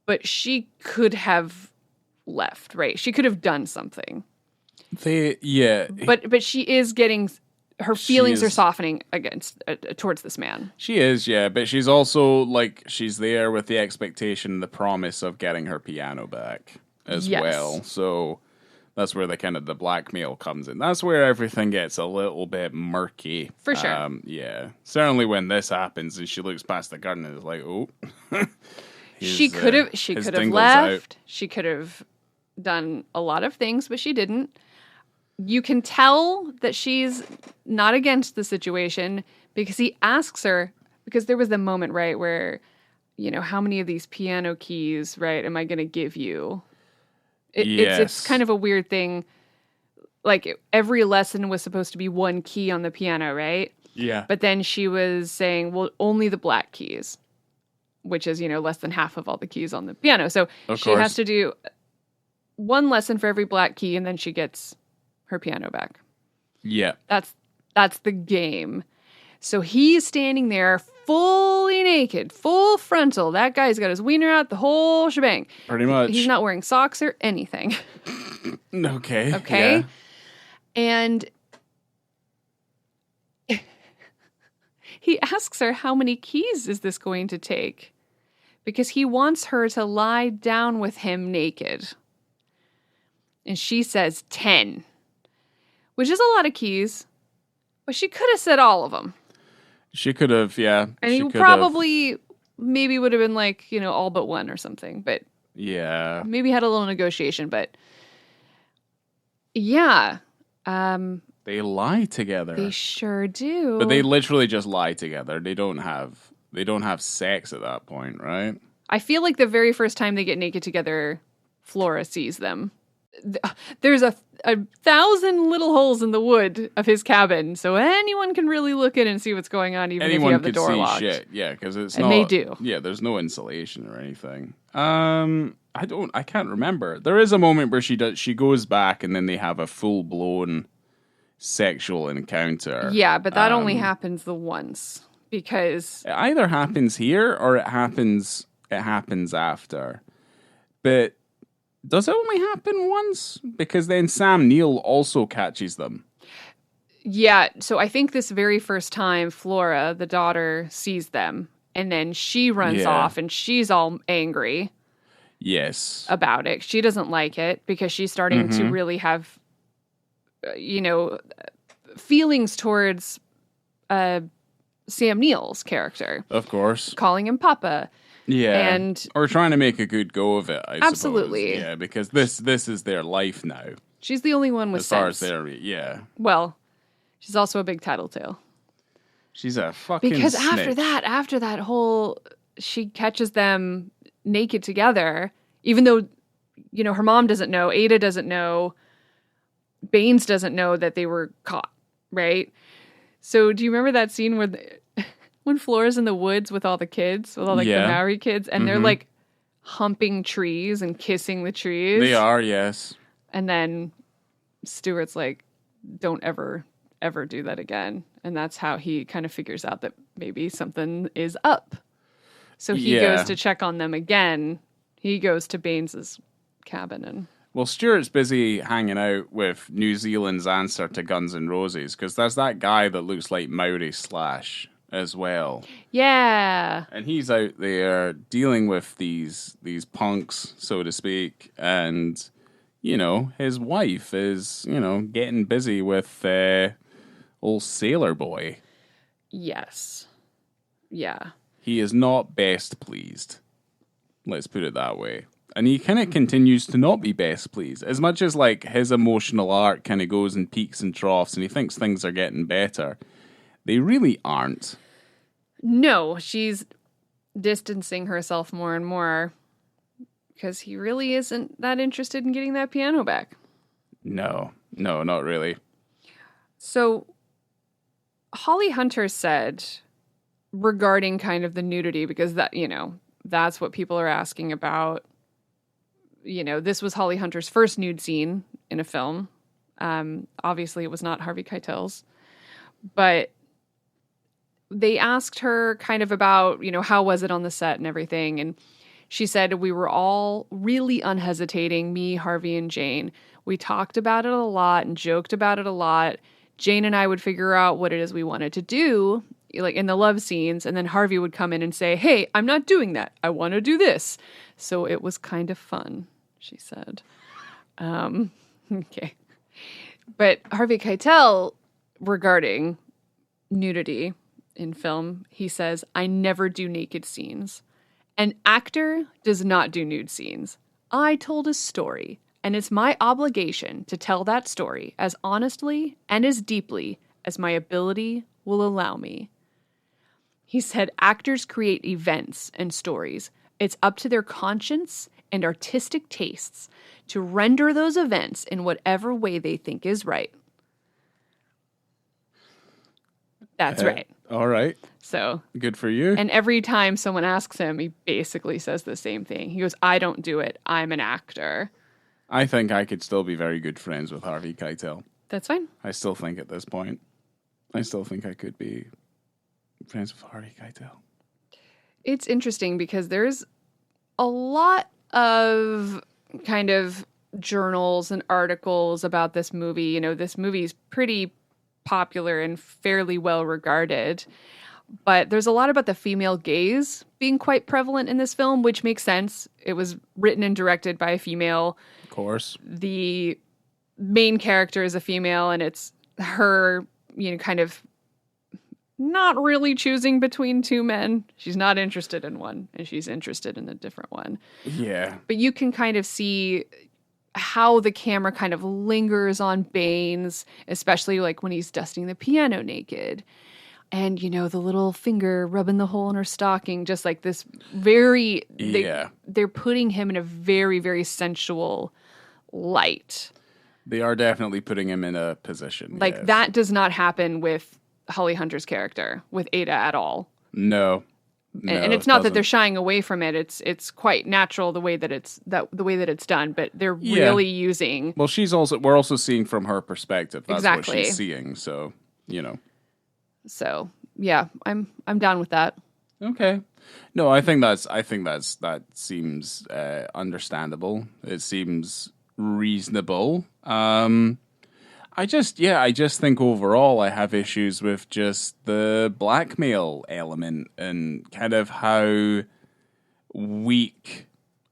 but she could have left, right? She could have done something. But she is getting, her feelings are softening towards this man. She is, yeah, but she's also like, she's there with the expectation, the promise of getting her piano back as well. So that's where the blackmail comes in. That's where everything gets a little bit murky. For sure. Yeah. Certainly when this happens and she looks past the garden and is like, oh. She could have left. She could have done a lot of things, but she didn't. You can tell that she's not against the situation because he asks her, because there was the moment, right, where, you know, how many of these piano keys, right, am I going to give you? It's kind of a weird thing. Like, every lesson was supposed to be one key on the piano, right? Yeah. But then she was saying, well, only the black keys, which is, you know, less than half of all the keys on the piano. So she has to do one lesson for every black key, and then she gets her piano back. Yeah. That's the game. So he's standing there fully naked, full frontal. That guy's got his wiener out, the whole shebang. Pretty much. He's not wearing socks or anything. Okay. Okay. Yeah. And he asks her, how many keys is this going to take? Because he wants her to lie down with him naked. And she says 10, which is a lot of keys, but she could have said all of them. She could have, yeah. And he probably maybe would have been like, you know, all but one or something, but yeah. Maybe had a little negotiation, but yeah. They lie together. They sure do. But they literally just lie together. They don't have sex at that point, right? I feel like the very first time they get naked together, Flora sees them. There's a 1,000 little holes in the wood of his cabin, so anyone can really look in and see what's going on, even if you have the door locked. Shit, yeah, because it's and not. They do. Yeah, there's no insulation or anything. I can't remember. There is a moment where she goes back, and then they have a full blown sexual encounter. Yeah, but that only happens the once because it either happens here or it happens after. But does it only happen once? Because then Sam Neill also catches them. Yeah, so I think this very first time Flora, the daughter, sees them, and then she runs off and she's all angry. Yes. About it. She doesn't like it because she's starting to really have, feelings towards Sam Neill's character. Of course. Calling him Papa. Yeah. And or trying to make a good go of it, I absolutely. suppose. Yeah, because this is their life now. She's the only one with sense. As far as yeah. Well, she's also a big tattletale. She's a fucking because snitch. after that whole, she catches them naked together, even though, her mom doesn't know, Ada doesn't know, Baines doesn't know that they were caught, right? So do you remember that scene where when Flora's in the woods with all the kids, with all the Maori kids, and they're like humping trees and kissing the trees? They are, yes. And then Stuart's like, don't ever do that again. And that's how he kind of figures out that maybe something is up. So he goes to check on them again. He goes to Baines's cabin and... Well, Stuart's busy hanging out with New Zealand's answer to Guns N' Roses, because there's that guy that looks like Maori Slash as well. Yeah. And he's out there dealing with these punks, so to speak, and, his wife is, getting busy with old Sailor Boy. Yes. Yeah. He is not best pleased. Let's put it that way. And he kind of continues to not be best pleased. As much as, his emotional arc kind of goes in peaks and troughs and he thinks things are getting better, they really aren't. No, she's distancing herself more and more because he really isn't that interested in getting that piano back. No, not really. So, Holly Hunter said regarding kind of the nudity, because that, that's what people are asking about. This was Holly Hunter's first nude scene in a film. Obviously, it was not Harvey Keitel's. But they asked her kind of about, how was it on the set and everything. And she said, we were all really unhesitating, me, Harvey, and Jane. We talked about it a lot and joked about it a lot. Jane and I would figure out what it is we wanted to do, like in the love scenes, and then Harvey would come in and say, hey, I'm not doing that. I want to do this. So it was kind of fun, she said. Okay. But Harvey Keitel, regarding nudity in film, he says, I never do naked scenes. An actor does not do nude scenes. I told a story, and it's my obligation to tell that story as honestly and as deeply as my ability will allow me. He said actors create events and stories. It's up to their conscience and artistic tastes to render those events in whatever way they think is right. That's right. All right. So good for you. And every time someone asks him, he basically says the same thing. He goes, I don't do it. I'm an actor. I think I could still be very good friends with Harvey Keitel. That's fine. I still think at this point, I could be friends with Harvey Keitel. It's interesting because there's a lot of kind of journals and articles about this movie. This movie's pretty popular and fairly well regarded, but there's a lot about the female gaze being quite prevalent in this film, which makes sense. It was written and directed by a female. Of course. The main character is a female, and it's her, kind of not really choosing between two men. She's not interested in one, and she's interested in a different one. Yeah. But you can kind of see how the camera kind of lingers on Baines, especially like when he's dusting the piano naked. And, you know, the little finger rubbing the hole in her stocking, just like this very, they're putting him in a very, very sensual light. They are definitely putting him in a position. Like, that does not happen with Holly Hunter's character, with Ada at all. No. And it's not that they're shying away from it. It's quite natural the way that it's done, but they're really using. Well, we're also seeing from her perspective. That's what she's seeing. So, you know. So yeah, I'm down with that. Okay. No, I think that seems understandable. It seems reasonable. I just think overall I have issues with just the blackmail element and kind of how weak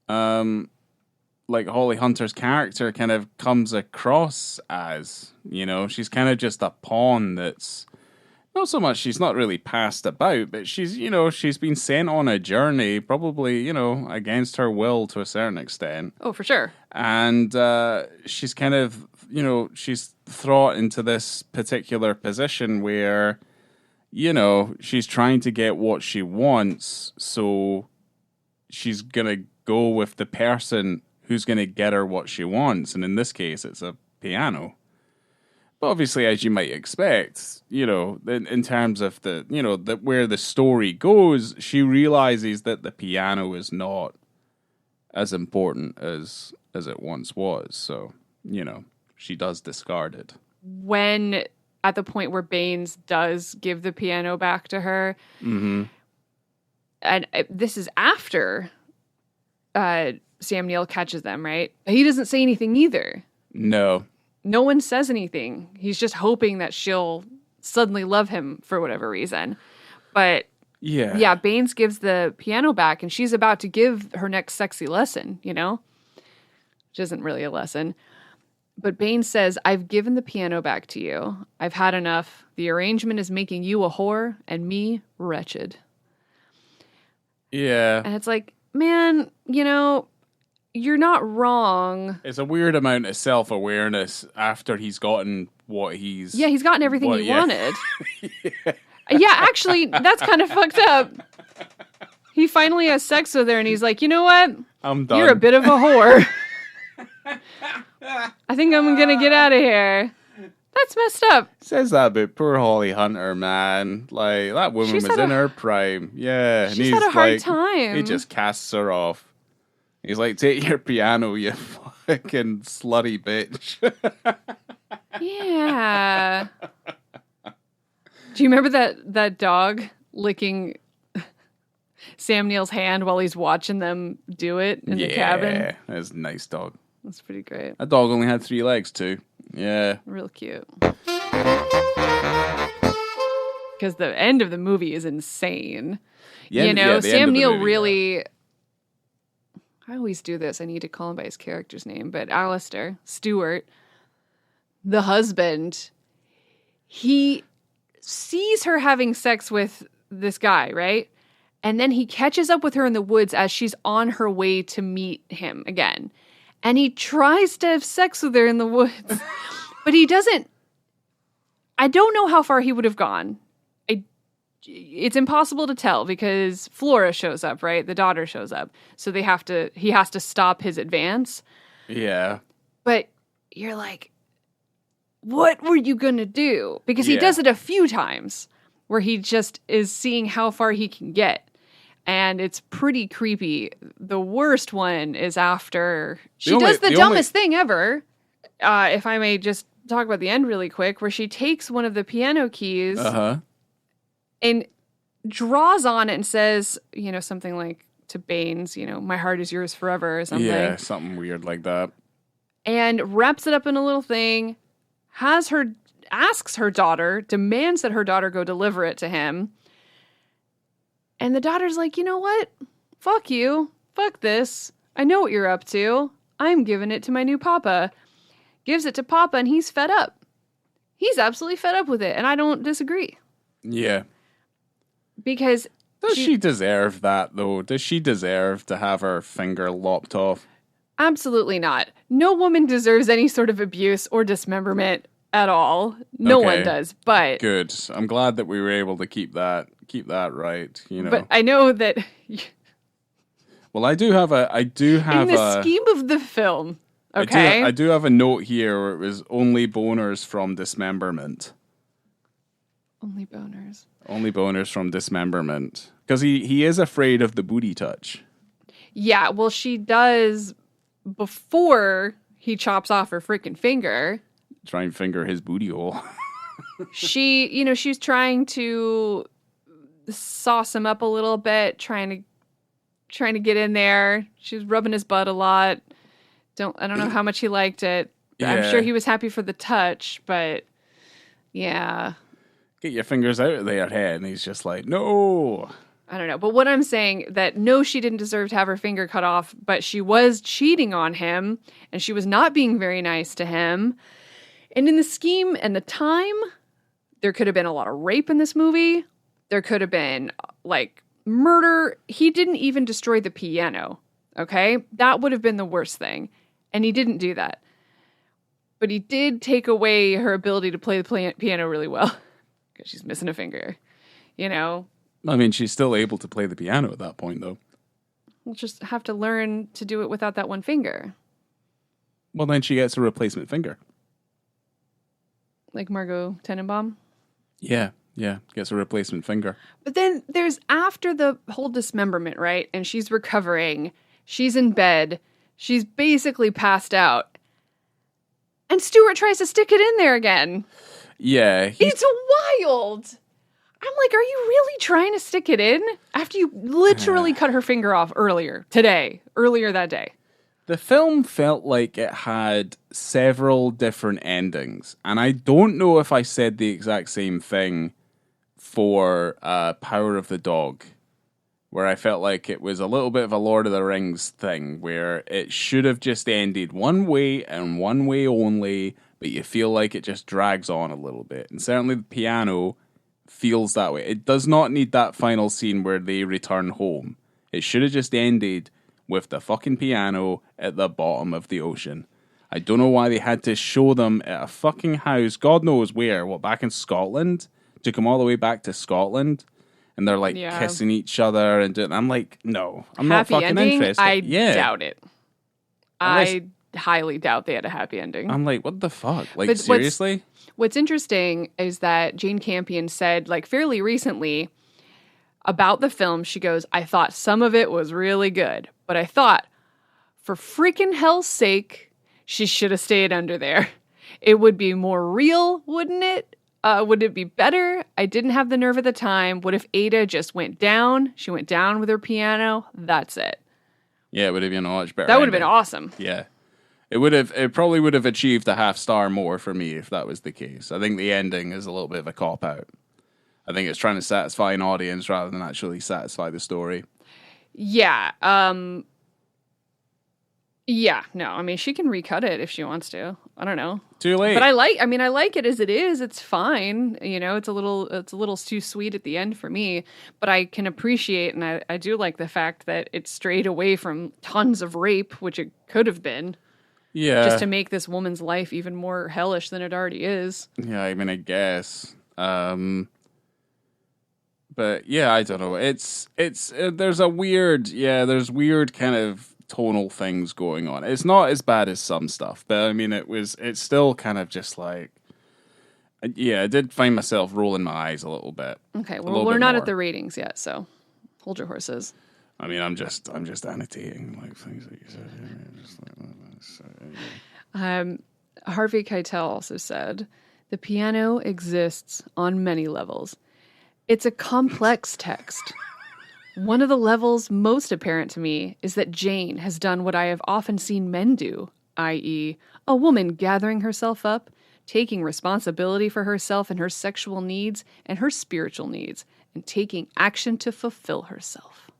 like Holly Hunter's character kind of comes across as, you know, she's kind of just a pawn that's not so much she's not really passed about, but she's been sent on a journey, probably, you know, against her will to a certain extent. Oh, for sure. And she's kind of, you know, she's thrown into this particular position where, you know, she's trying to get what she wants, so she's going to go with the person who's going to get her what she wants. And in this case, it's a piano. But obviously, as you might expect, you know, in terms of the, you know, where the story goes, she realizes that the piano is not as important as it once was. So, you know, she does discard it. When at the point where Baines does give the piano back to her, and this is after Sam Neill catches them, right? He doesn't say anything either. No one says anything. He's just hoping that she'll suddenly love him for whatever reason. But yeah, Baines gives the piano back, and she's about to give her next sexy lesson, you know? Which isn't really a lesson. But Baines says, "I've given the piano back to you. I've had enough. The arrangement is making you a whore and me wretched." Yeah. And it's like, man, you know, you're not wrong. It's a weird amount of self-awareness after he's gotten what he's... Yeah, he's gotten everything he wanted. Yeah, actually, that's kind of fucked up. He finally has sex with her, and he's like, you know what? I'm done. You're a bit of a whore. I think I'm going to get out of here. That's messed up. Says that about poor Holly Hunter, man. Like, that woman was in her prime. Yeah. And she's had a hard time. He just casts her off. He's like, take your piano, you fucking slutty bitch. Yeah. Do you remember that dog licking Sam Neill's hand while he's watching them do it in the cabin? Yeah, that's a nice dog. That's pretty great. That dog only had 3 legs, too. Yeah. Real cute. Because the end of the movie is insane. Sam Neill really... I always do this. I need to call him by his character's name. But Alistair Stewart, the husband, he sees her having sex with this guy, right? And then he catches up with her in the woods as she's on her way to meet him again. And he tries to have sex with her in the woods. But he doesn't. I don't know how far he would have gone. It's impossible to tell because Flora shows up, right? The daughter shows up. So he has to stop his advance. Yeah. But you're like, what were you going to do? Because he does it a few times where he just is seeing how far he can get. And it's pretty creepy. The worst one is after she does the dumbest thing ever. If I may just talk about the end really quick, where she takes one of the piano keys and draws on it and says, you know, something like to Baines, you know, my heart is yours forever or something. Yeah, something weird like that. And wraps it up in a little thing, asks her daughter, demands that her daughter go deliver it to him. And the daughter's like, you know what? Fuck you. Fuck this. I know what you're up to. I'm giving it to my new papa. Gives it to Papa, and he's fed up. He's absolutely fed up with it, and I don't disagree. Yeah. Because... Does she deserve that, though? Does she deserve to have her finger lopped off? Absolutely not. No woman deserves any sort of abuse or dismemberment at all. No one Okay. does. But Good. I'm glad that we were able to keep that right, you know. but I know that Well, I do have in the scheme of the film, okay? I do have a note here where it was only boners from dismemberment. Only boners. Only boners from dismemberment. Because he is afraid of the booty touch. Yeah, well, she does before he chops off her freaking finger. Try and finger his booty hole. She's trying to sauce him up a little bit, trying to get in there. She's rubbing his butt a lot. I don't know how much he liked it. Yeah. I'm sure he was happy for the touch, but yeah. Get your fingers out of their head. And he's just like, no. I don't know. But what I'm saying that no, she didn't deserve to have her finger cut off, but she was cheating on him and she was not being very nice to him. And in the scheme and the time, there could have been a lot of rape in this movie. There could have been like murder. He didn't even destroy the piano. Okay. That would have been the worst thing. And he didn't do that. But he did take away her ability to play the piano really well because she's missing a finger, you know? I mean, she's still able to play the piano at that point, though. We'll just have to learn to do it without that one finger. Well, then she gets a replacement finger. Like Margot Tenenbaum. Yeah, gets a replacement finger. But then there's after the whole dismemberment, right? And she's recovering. She's in bed. She's basically passed out. And Stuart tries to stick it in there again. Yeah. It's wild. I'm like, are you really trying to stick it in? After you literally cut her finger off earlier that day. The film felt like it had several different endings. And I don't know if I said the exact same thing for Power of the Dog, where I felt like it was a little bit of a Lord of the Rings thing, where it should have just ended one way and one way only, but you feel like it just drags on a little bit. And certainly the piano feels that way. It does not need that final scene where they return home. It should have just ended with the fucking piano at the bottom of the ocean. I don't know why they had to show them at a fucking house, God knows where, back in Scotland? To come all the way back to Scotland? And they're like kissing each other and doing. I'm like, no, I'm happy not fucking ending? interested. I doubt it. I highly doubt they had a happy ending. I'm like, what the fuck? Like, But seriously? What's interesting is that Jane Campion said, like, fairly recently about the film, she goes, I thought some of it was really good, but I thought, for freaking hell's sake, she should have stayed under there. It would be more real, wouldn't it? Would it be better? I didn't have the nerve at the time. What if Ada just went down? She went down with her piano. That's it. Yeah, it would have been a much better. That would have been awesome. Yeah. It probably would have achieved a half star more for me if that was the case. I think the ending is a little bit of a cop out. I think it's trying to satisfy an audience rather than actually satisfy the story. Yeah. Yeah, no, I mean, she can recut it if she wants to. I don't know. Too late. But I like it as it is. It's fine. You know, it's a little too sweet at the end for me. But I can appreciate, and I do like the fact that it strayed away from tons of rape, which it could have been. Yeah. Just to make this woman's life even more hellish than it already is. Yeah, I mean, I guess. But yeah, I don't know. There's weird kind of tonal things going on. It's not as bad as some stuff, but I mean, it's still kind of just like, yeah, I did find myself rolling my eyes a little bit. Okay, well, we're not at the ratings yet, so hold your horses. I mean, I'm just annotating like things that you said. Harvey Keitel also said, the piano exists on many levels. It's a complex text. One of the levels most apparent to me is that Jane has done what I have often seen men do, i.e., a woman gathering herself up, taking responsibility for herself and her sexual needs and her spiritual needs, and taking action to fulfill herself.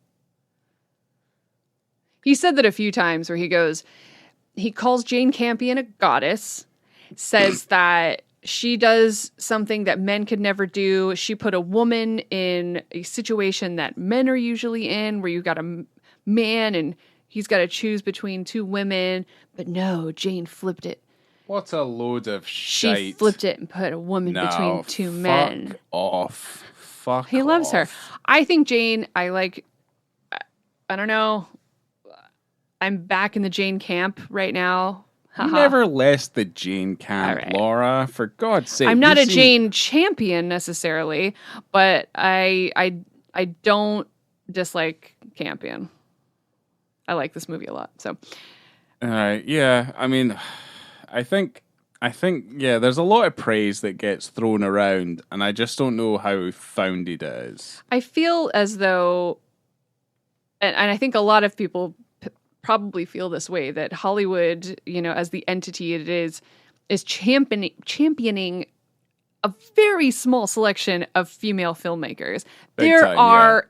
He said that a few times where he calls Jane Campion a goddess, says that she does something that men could never do. She put a woman in a situation that men are usually in, where you got a man and he's got to choose between two women. But no, Jane flipped it. What a load of shite. She flipped it and put a woman between two men. Fuck off. Fuck He loves her. off. I think Jane, I don't know. I'm back in the Jane camp right now. Never less the Jane camp, right. Laura. For God's sake. I'm not a Jane champion necessarily, but I don't dislike Campion. I like this movie a lot. So, all right, yeah. I mean, I think, yeah. There's a lot of praise that gets thrown around, and I just don't know how founded it is. I feel as though, and I think a lot of people probably feel this way, that Hollywood, as the entity it is championing a very small selection of female filmmakers. Big time,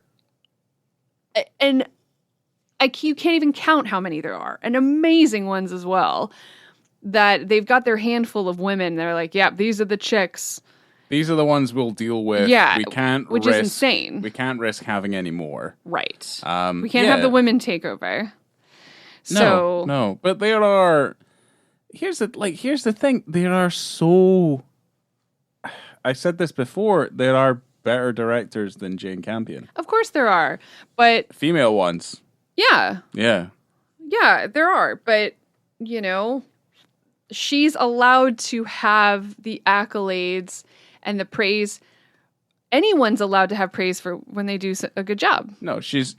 and you can't even count how many there are, and amazing ones as well, that they've got their handful of women. They're like, yeah, these are the chicks. These are the ones we'll deal with. Yeah, we can't which is insane. We can't risk having any more. Right. We can't have the women take over. So no. But there are. Here's the thing. There are so. I said this before. There are better directors than Jane Campion. Of course there are, but female ones. Yeah. Yeah. Yeah, there are, but she's allowed to have the accolades and the praise. Anyone's allowed to have praise for when they do a good job. No, that's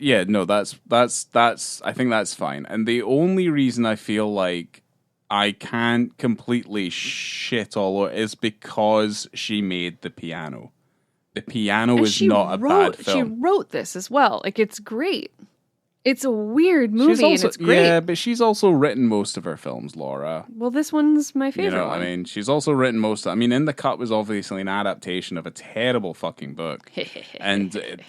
I think that's fine. And the only reason I feel like I can't completely shit all over is because she made The Piano. The Piano is not a bad film. She wrote this as well. Like, it's great. It's a weird movie, and it's great. Yeah, but she's also written most of her films, Laura. Well, this one's my favorite one. I mean, she's also written In the Cut was obviously an adaptation of a terrible fucking book. And,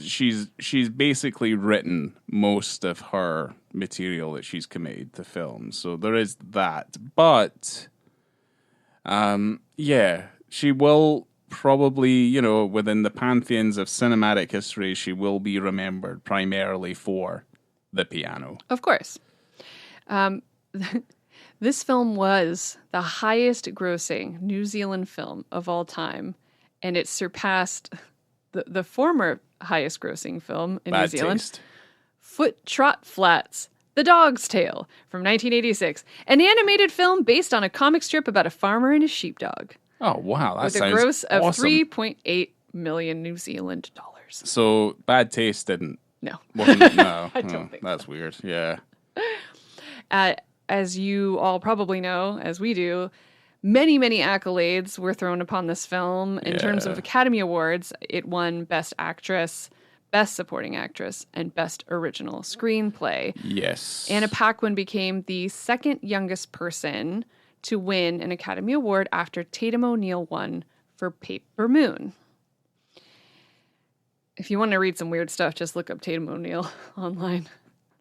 she's basically written most of her material that she's committed to film. So there is that. But, she will probably, within the pantheons of cinematic history, she will be remembered primarily for The Piano. Of course. This film was the highest grossing New Zealand film of all time, and it surpassed the former highest grossing film in New Zealand, Taste. Foot Trot Flats, The Dog's Tale from 1986, an animated film based on a comic strip about a farmer and his sheepdog. Oh, wow. That with sounds a gross of awesome. 3.8 million New Zealand dollars. So Bad Taste didn't. No. No. I don't think that's weird. Yeah. As you all probably know, as we do, many, many accolades were thrown upon this film. In terms of Academy Awards, it won Best Actress, Best Supporting Actress, and Best Original Screenplay. Yes. Anna Paquin became the second youngest person to win an Academy Award after Tatum O'Neal won for Paper Moon. If you want to read some weird stuff, just look up Tatum O'Neal online.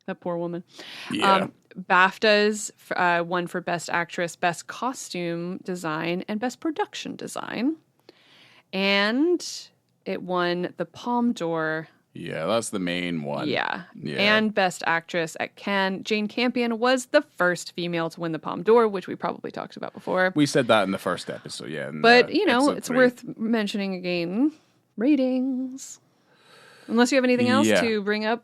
That poor woman. Yeah. BAFTAs won for Best Actress, Best Costume Design, and Best Production Design. And it won the Palme d'Or. Yeah, that's the main one. Yeah. And Best Actress at Cannes. Jane Campion was the first female to win the Palme d'Or, which we probably talked about before. We said that in the first episode, yeah. But, it's worth mentioning again. Ratings. Unless you have anything else to bring up.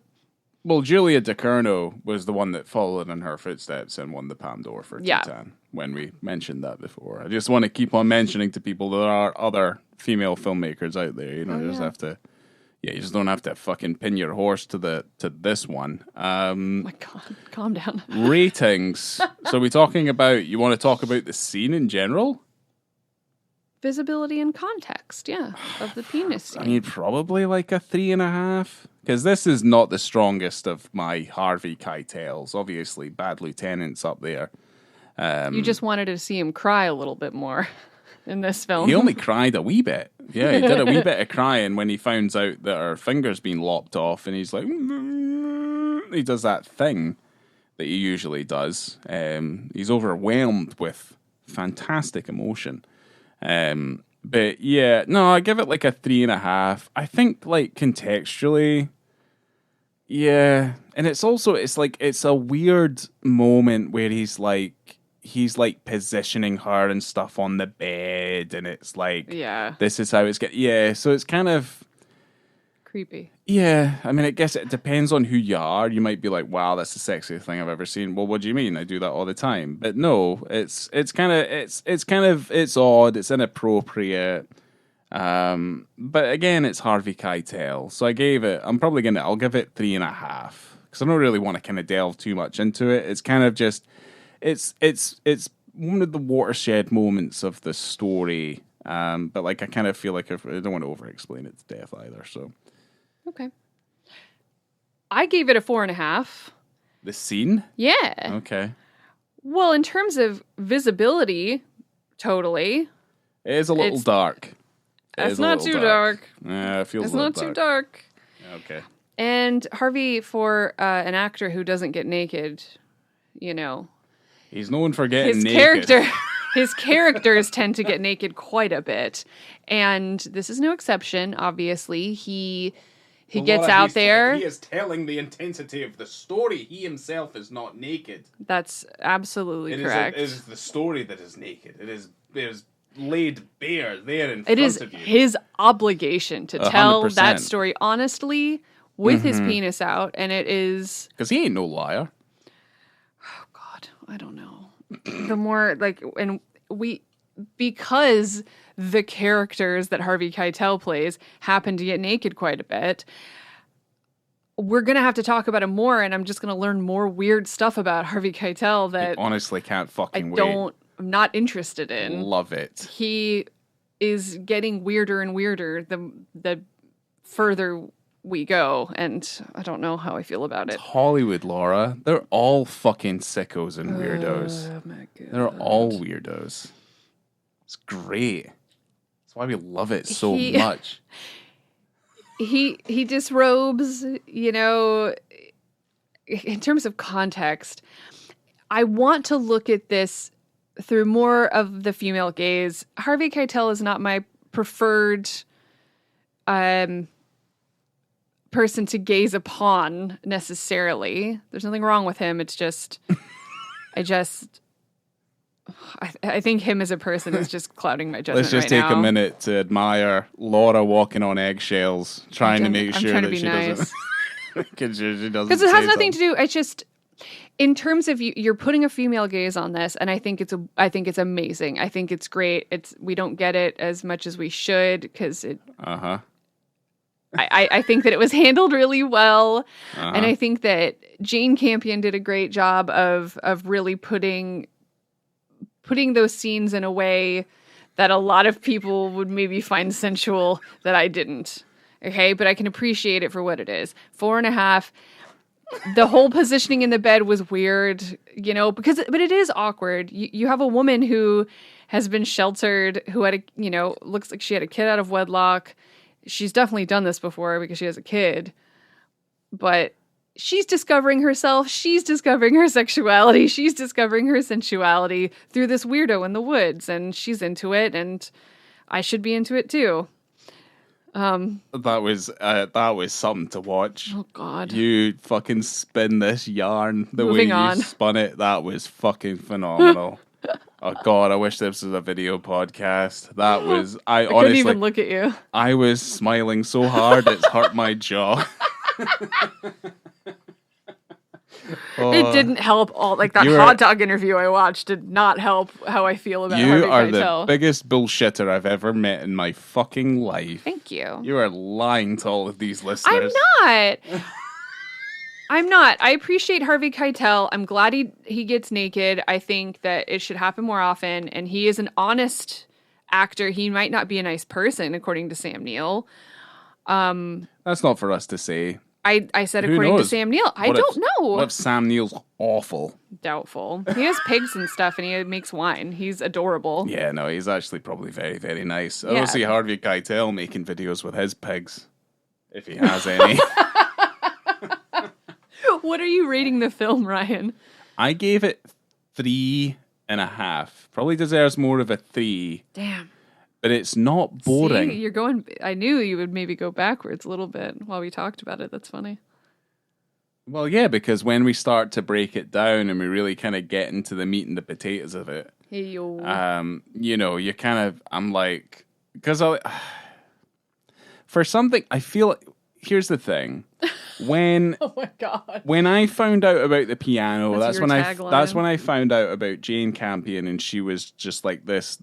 Well, Julia DeCurno was the one that followed in her footsteps and won the Palme d'Or for Titan, when we mentioned that before. I just want to keep on mentioning to people there are other female filmmakers out there. You just don't have to fucking pin your horse to this one. Oh my God, calm down. Ratings. So you want to talk about the scene in general? Visibility and context, of the penis scene. I mean, probably like a 3.5. Because this is not the strongest of my Harvey Keitels. Obviously, Bad Lieutenant's up there. You just wanted to see him cry a little bit more in this film. He only cried a wee bit. Yeah, he did a wee bit of crying when he finds out that her finger's been lopped off, and he's like, he does that thing that he usually does. He's overwhelmed with fantastic emotion. But yeah, no, I give it like a 3.5. I think like contextually, Yeah, and it's also it's a weird moment where he's like positioning her and stuff on the bed, and it's like, Yeah. this is how it's yeah. So it's kind of Creepy. yeah. I mean, I guess it depends on who you are. You might be like, wow, that's the sexiest thing I've ever seen. Well, what do you mean? I do that all the time. But no, it's it's odd. It's inappropriate. But again, it's Harvey Keitel, so I'll give it 3.5 because I don't really want to kind of delve too much into it. It's kind of just, it's one of the watershed moments of the story. But like I kind of feel like I don't want to over-explain it to death either. So, Okay. I gave it a 4.5. the scene, Yeah. okay, Well, in terms of visibility, totally. it is a little It's- dark. It That's is a not little too dark. Yeah, it feels It's a little not too dark. Okay. And Harvey, for an actor who doesn't get naked, you know, He's known for getting his naked. his characters tend to get naked quite a bit, and this is no exception. Obviously, he gets out there. He is telling the intensity of the story. He himself is not naked. That's absolutely correct. It is the story that is naked. It is laid bare there in It front is of you. his obligation to tell 100%. that story honestly with his penis out, and it is. Because he ain't no liar. Oh God, I don't know. The more because the characters that Harvey Keitel plays happen to get naked quite a bit, we're gonna have to talk about him more, and I'm just gonna learn more weird stuff about Harvey Keitel that Honestly, can't fucking wait. I'm not interested in. Love it. He is getting weirder and weirder the further we go, and I don't know how I feel about it. It's Hollywood, Laura. They're all fucking sickos and weirdos. Oh my God. They're all weirdos. It's great. That's why we love it so He- much. He disrobes, you know, in terms of context. I want to look at this through more of the female gaze. Harvey Keitel is not my preferred person to gaze upon necessarily. There's nothing wrong with him. It's just, I think him as a person is just clouding my judgment. Let's just take right now. a minute to admire Laura walking on eggshells, trying to make sure trying to that be she nice. doesn't. Because she doesn't. Because it has say nothing to something. do. It's just in terms of you're putting a female gaze on this, and I think it's amazing. I think it's great. We don't get it as much as we should because it. I think that it was handled really well, and I think that Jane Campion did a great job of really putting those scenes in a way that a lot of people would maybe find sensual that I didn't. Okay, but I can appreciate it for what it is. 4.5. The whole positioning in the bed was weird, you know, but it is awkward. You have a woman who has been sheltered, who had looks like she had a kid out of wedlock. She's definitely done this before because she has a kid, but she's discovering herself. She's discovering her sexuality. She's discovering her sensuality through this weirdo in the woods, and she's into it, and I should be into it too. That was something to watch. Oh God! You fucking spin this yarn the Moving way on. you spun it. That was fucking phenomenal. Oh God, I wish this was a video podcast. That was I couldn't honestly even look at you. I was smiling so hard it's hurt my jaw. It didn't help all. Like that hot dog interview I watched did not help how I feel about You Harvey are Keitel. the biggest bullshitter I've ever met in my fucking life. Thank you. You are lying to all of these listeners. I'm not. I appreciate Harvey Keitel. I'm glad he gets naked. I think that it should happen more often. And he is an honest actor. He might not be a nice person, according to Sam Neill. That's not for us to say. I said Who according to knows? Sam Neill. I What don't if- know. What if Sam Neill's awful? Doubtful. He has pigs and stuff, and he makes wine. He's adorable. Yeah, no, he's actually probably very, very nice. I Yeah. don't see Harvey Keitel making videos with his pigs, if he has any. What are you rating the film, Ryan? I gave it 3.5. Probably deserves more of a 3, Damn. but it's not boring. See, you're going. I knew you would maybe go backwards a little bit while we talked about it. That's funny. Well, yeah, because when we start to break it down and we really kind of get into the meat and the potatoes of it, Hey, yo. you know, you kind of, I'm like, because for something, I feel, here's the thing. When Oh my god. when I found out about the piano, That's your tagline. that's when I found out about Jane Campion, and she was just like this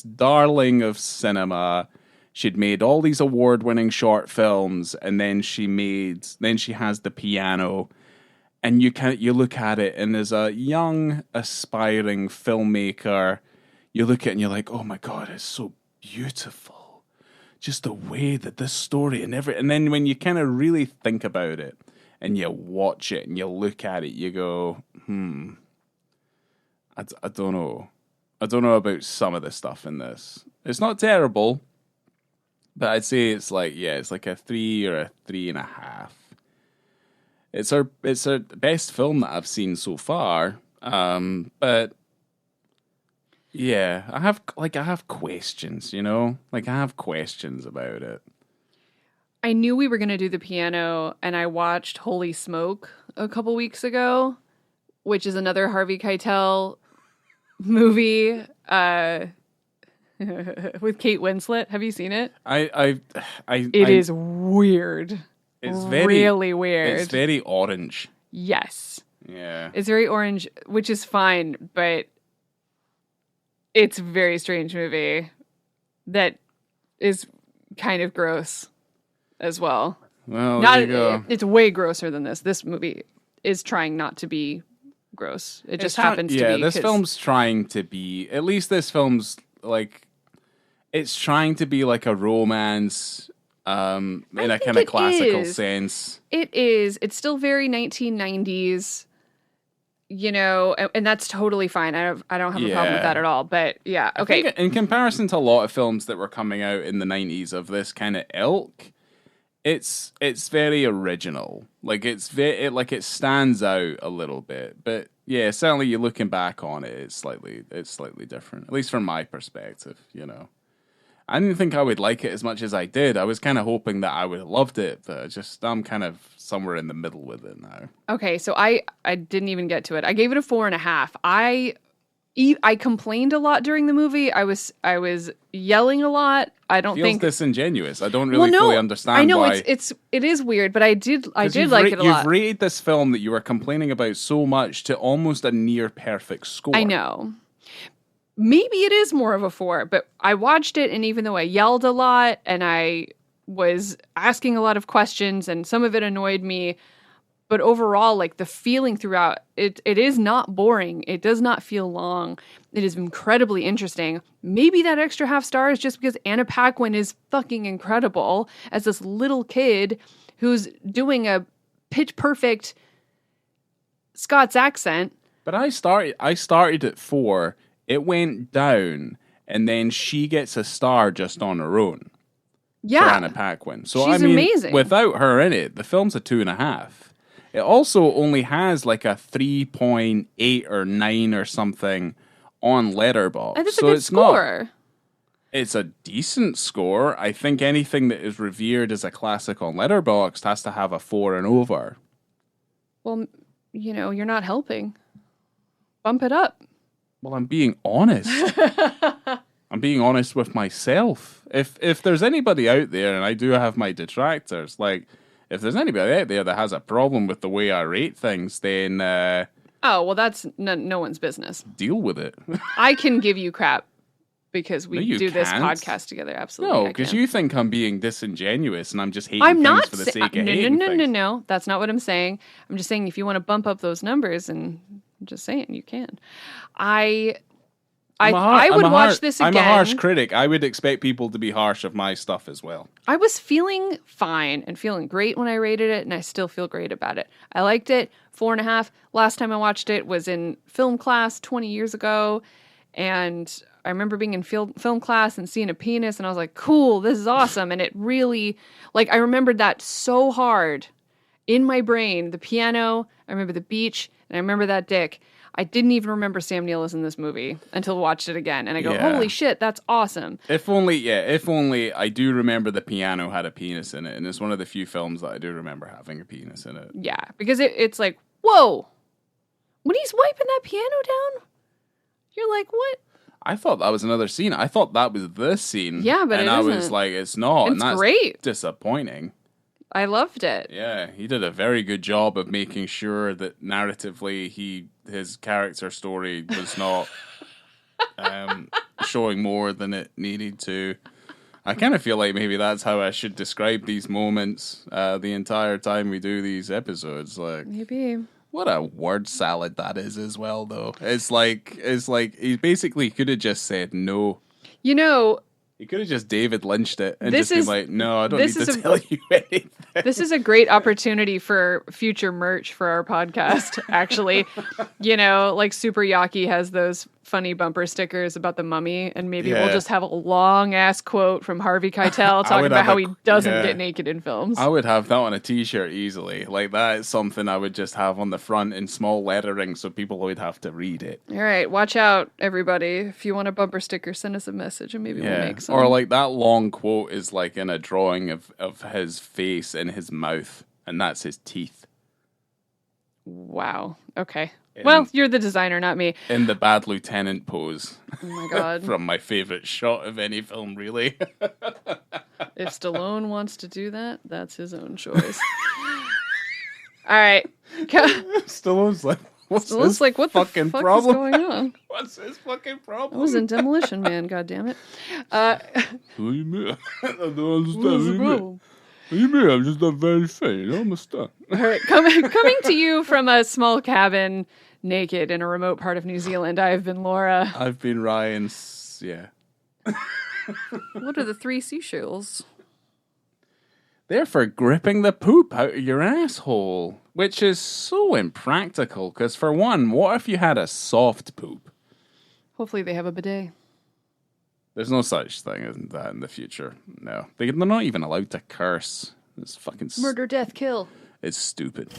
darling of cinema. She'd made all these award-winning short films, and then she has the piano, and you look at it, and as a young aspiring filmmaker, you look at it and you're like, oh my god, it's so beautiful. Just the way that this story and then when you kind of really think about it and you watch it and you look at it, you go, I don't know. I don't know about some of the stuff in this. It's not terrible, but I'd say it's like a 3 or a 3.5. It's our best film that I've seen so far. But yeah, I have questions, you know? Like, I have questions about it. I knew we were going to do the piano, and I watched Holy Smoke a couple weeks ago, which is another Harvey Keitel movie with Kate Winslet. Have you seen it? It is weird. It's really weird. It's very orange. Yes. Yeah. It's very orange, which is fine, but it's a very strange movie that is kind of gross as well. Well, there you go. It's way grosser than this. This movie is trying not to be gross. It just happens to be. Yeah, this film's trying to be, at least this film's like, it's trying to be like a romance in a kind of classical sense. It is. It's still very 1990s. You know, and that's totally fine. I don't have a problem with that at all. But yeah, okay. I think in comparison to a lot of films that were coming out in the 90s of this kind of ilk, it's very original. Like it stands out a little bit. But yeah, certainly you're looking back on it, it's slightly different. At least from my perspective, you know. I didn't think I would like it as much as I did. I was kind of hoping that I would have loved it, but I'm kind of somewhere in the middle with it now. Okay, so I didn't even get to it. I gave it a 4.5. I complained a lot during the movie. I was yelling a lot. I don't think disingenuous. I don't really fully understand. I know why. it is weird, but I did like it a lot. You've rated this film that you were complaining about so much to almost a near perfect score. I know. Maybe it is more of a 4, but I watched it, and even though I yelled a lot and I was asking a lot of questions and some of it annoyed me, but overall, like the feeling throughout, it is not boring. It does not feel long. It is incredibly interesting. Maybe that extra half star is just because Anna Paquin is fucking incredible as this little kid who's doing a pitch perfect Scots accent. But I started at 4. It went down, and then she gets a star just on her own. Yeah. For Anna Paquin. So she's amazing. Without her in it, the film's a 2.5. It also only has like a 3.8 or 9 or something on Letterboxd. I think it's a good score. It's a decent score. I think anything that is revered as a classic on Letterboxd has to have a 4 and over. Well, you know, you're not helping. Bump it up. Well, I'm being honest. I'm being honest with myself. If there's anybody out there, and I do have my detractors, like, if there's anybody out there that has a problem with the way I rate things, then... oh, well, that's no one's business. Deal with it. I can give you crap because we do this podcast together. Absolutely. No, because you think I'm being disingenuous and I'm just hating things for the sake of hating things. No. That's not what I'm saying. I'm just saying if you want to bump up those numbers, and I'm just saying you can. I would watch this again. I'm a harsh critic. I would expect people to be harsh of my stuff as well. I was feeling fine and feeling great when I rated it, and I still feel great about it. I liked it. 4.5. Last time I watched it was in film class 20 years ago, and I remember being in film class and seeing a penis, and I was like, cool, this is awesome. And it really, like, I remembered that so hard in my brain, the piano I remember the beach, and I remember that dick. I didn't even remember Sam Neill is in this movie until I watched it again. And I go, holy shit, that's awesome. If only I do remember the piano had a penis in it. And it's one of the few films that I do remember having a penis in it. Yeah, because it's like, whoa. When he's wiping that piano down, you're like, what? I thought that was another scene. I thought that was this scene. Yeah, but and it I isn't. was like, it's not. It's and that's great. Disappointing. I loved it. Yeah, he did a very good job of making sure that narratively his character story was not showing more than it needed to. I kind of feel like maybe that's how I should describe these moments the entire time we do these episodes. Like, maybe. What a word salad that is as well, though. It's like he basically could have just said no. You know, he could have just David Lynched it and this just been is- like, no, I don't this need to is a- tell you anything. this is a great opportunity for future merch for our podcast, actually. Like Super Yaki has those funny bumper stickers about the mummy, and maybe we'll just have a long-ass quote from Harvey Keitel talking about how he doesn't get naked in films. I would have that on a t-shirt easily. Like, that is something I would just have on the front in small lettering so people would have to read it. All right, watch out, everybody. If you want a bumper sticker, send us a message and maybe we'll make some. Or like that long quote is like in a drawing of his face and his mouth, and that's his teeth. Wow. Okay. Well, you're the designer, not me. In the Bad Lieutenant pose. Oh my God. From my favorite shot of any film, really. If Stallone wants to do that, that's his own choice. All right. Stallone's like, what's his like, what fucking the fuck problem? is going on? What's his fucking problem? I was in Demolition Man, goddammit. What do you mean? I don't understand. What was the problem? What do you mean? I'm just not very fair. I'm a star. All right, coming to you from a small cabin, naked in a remote part of New Zealand, I have been Laura. I've been Ryan. Yeah. What are the three seashells? They're for gripping the poop out of your asshole, which is so impractical, because for one, what if you had a soft poop? Hopefully they have a bidet. There's no such thing as that in the future. No. They're not even allowed to curse. It's fucking... Murder, death, kill. It's stupid.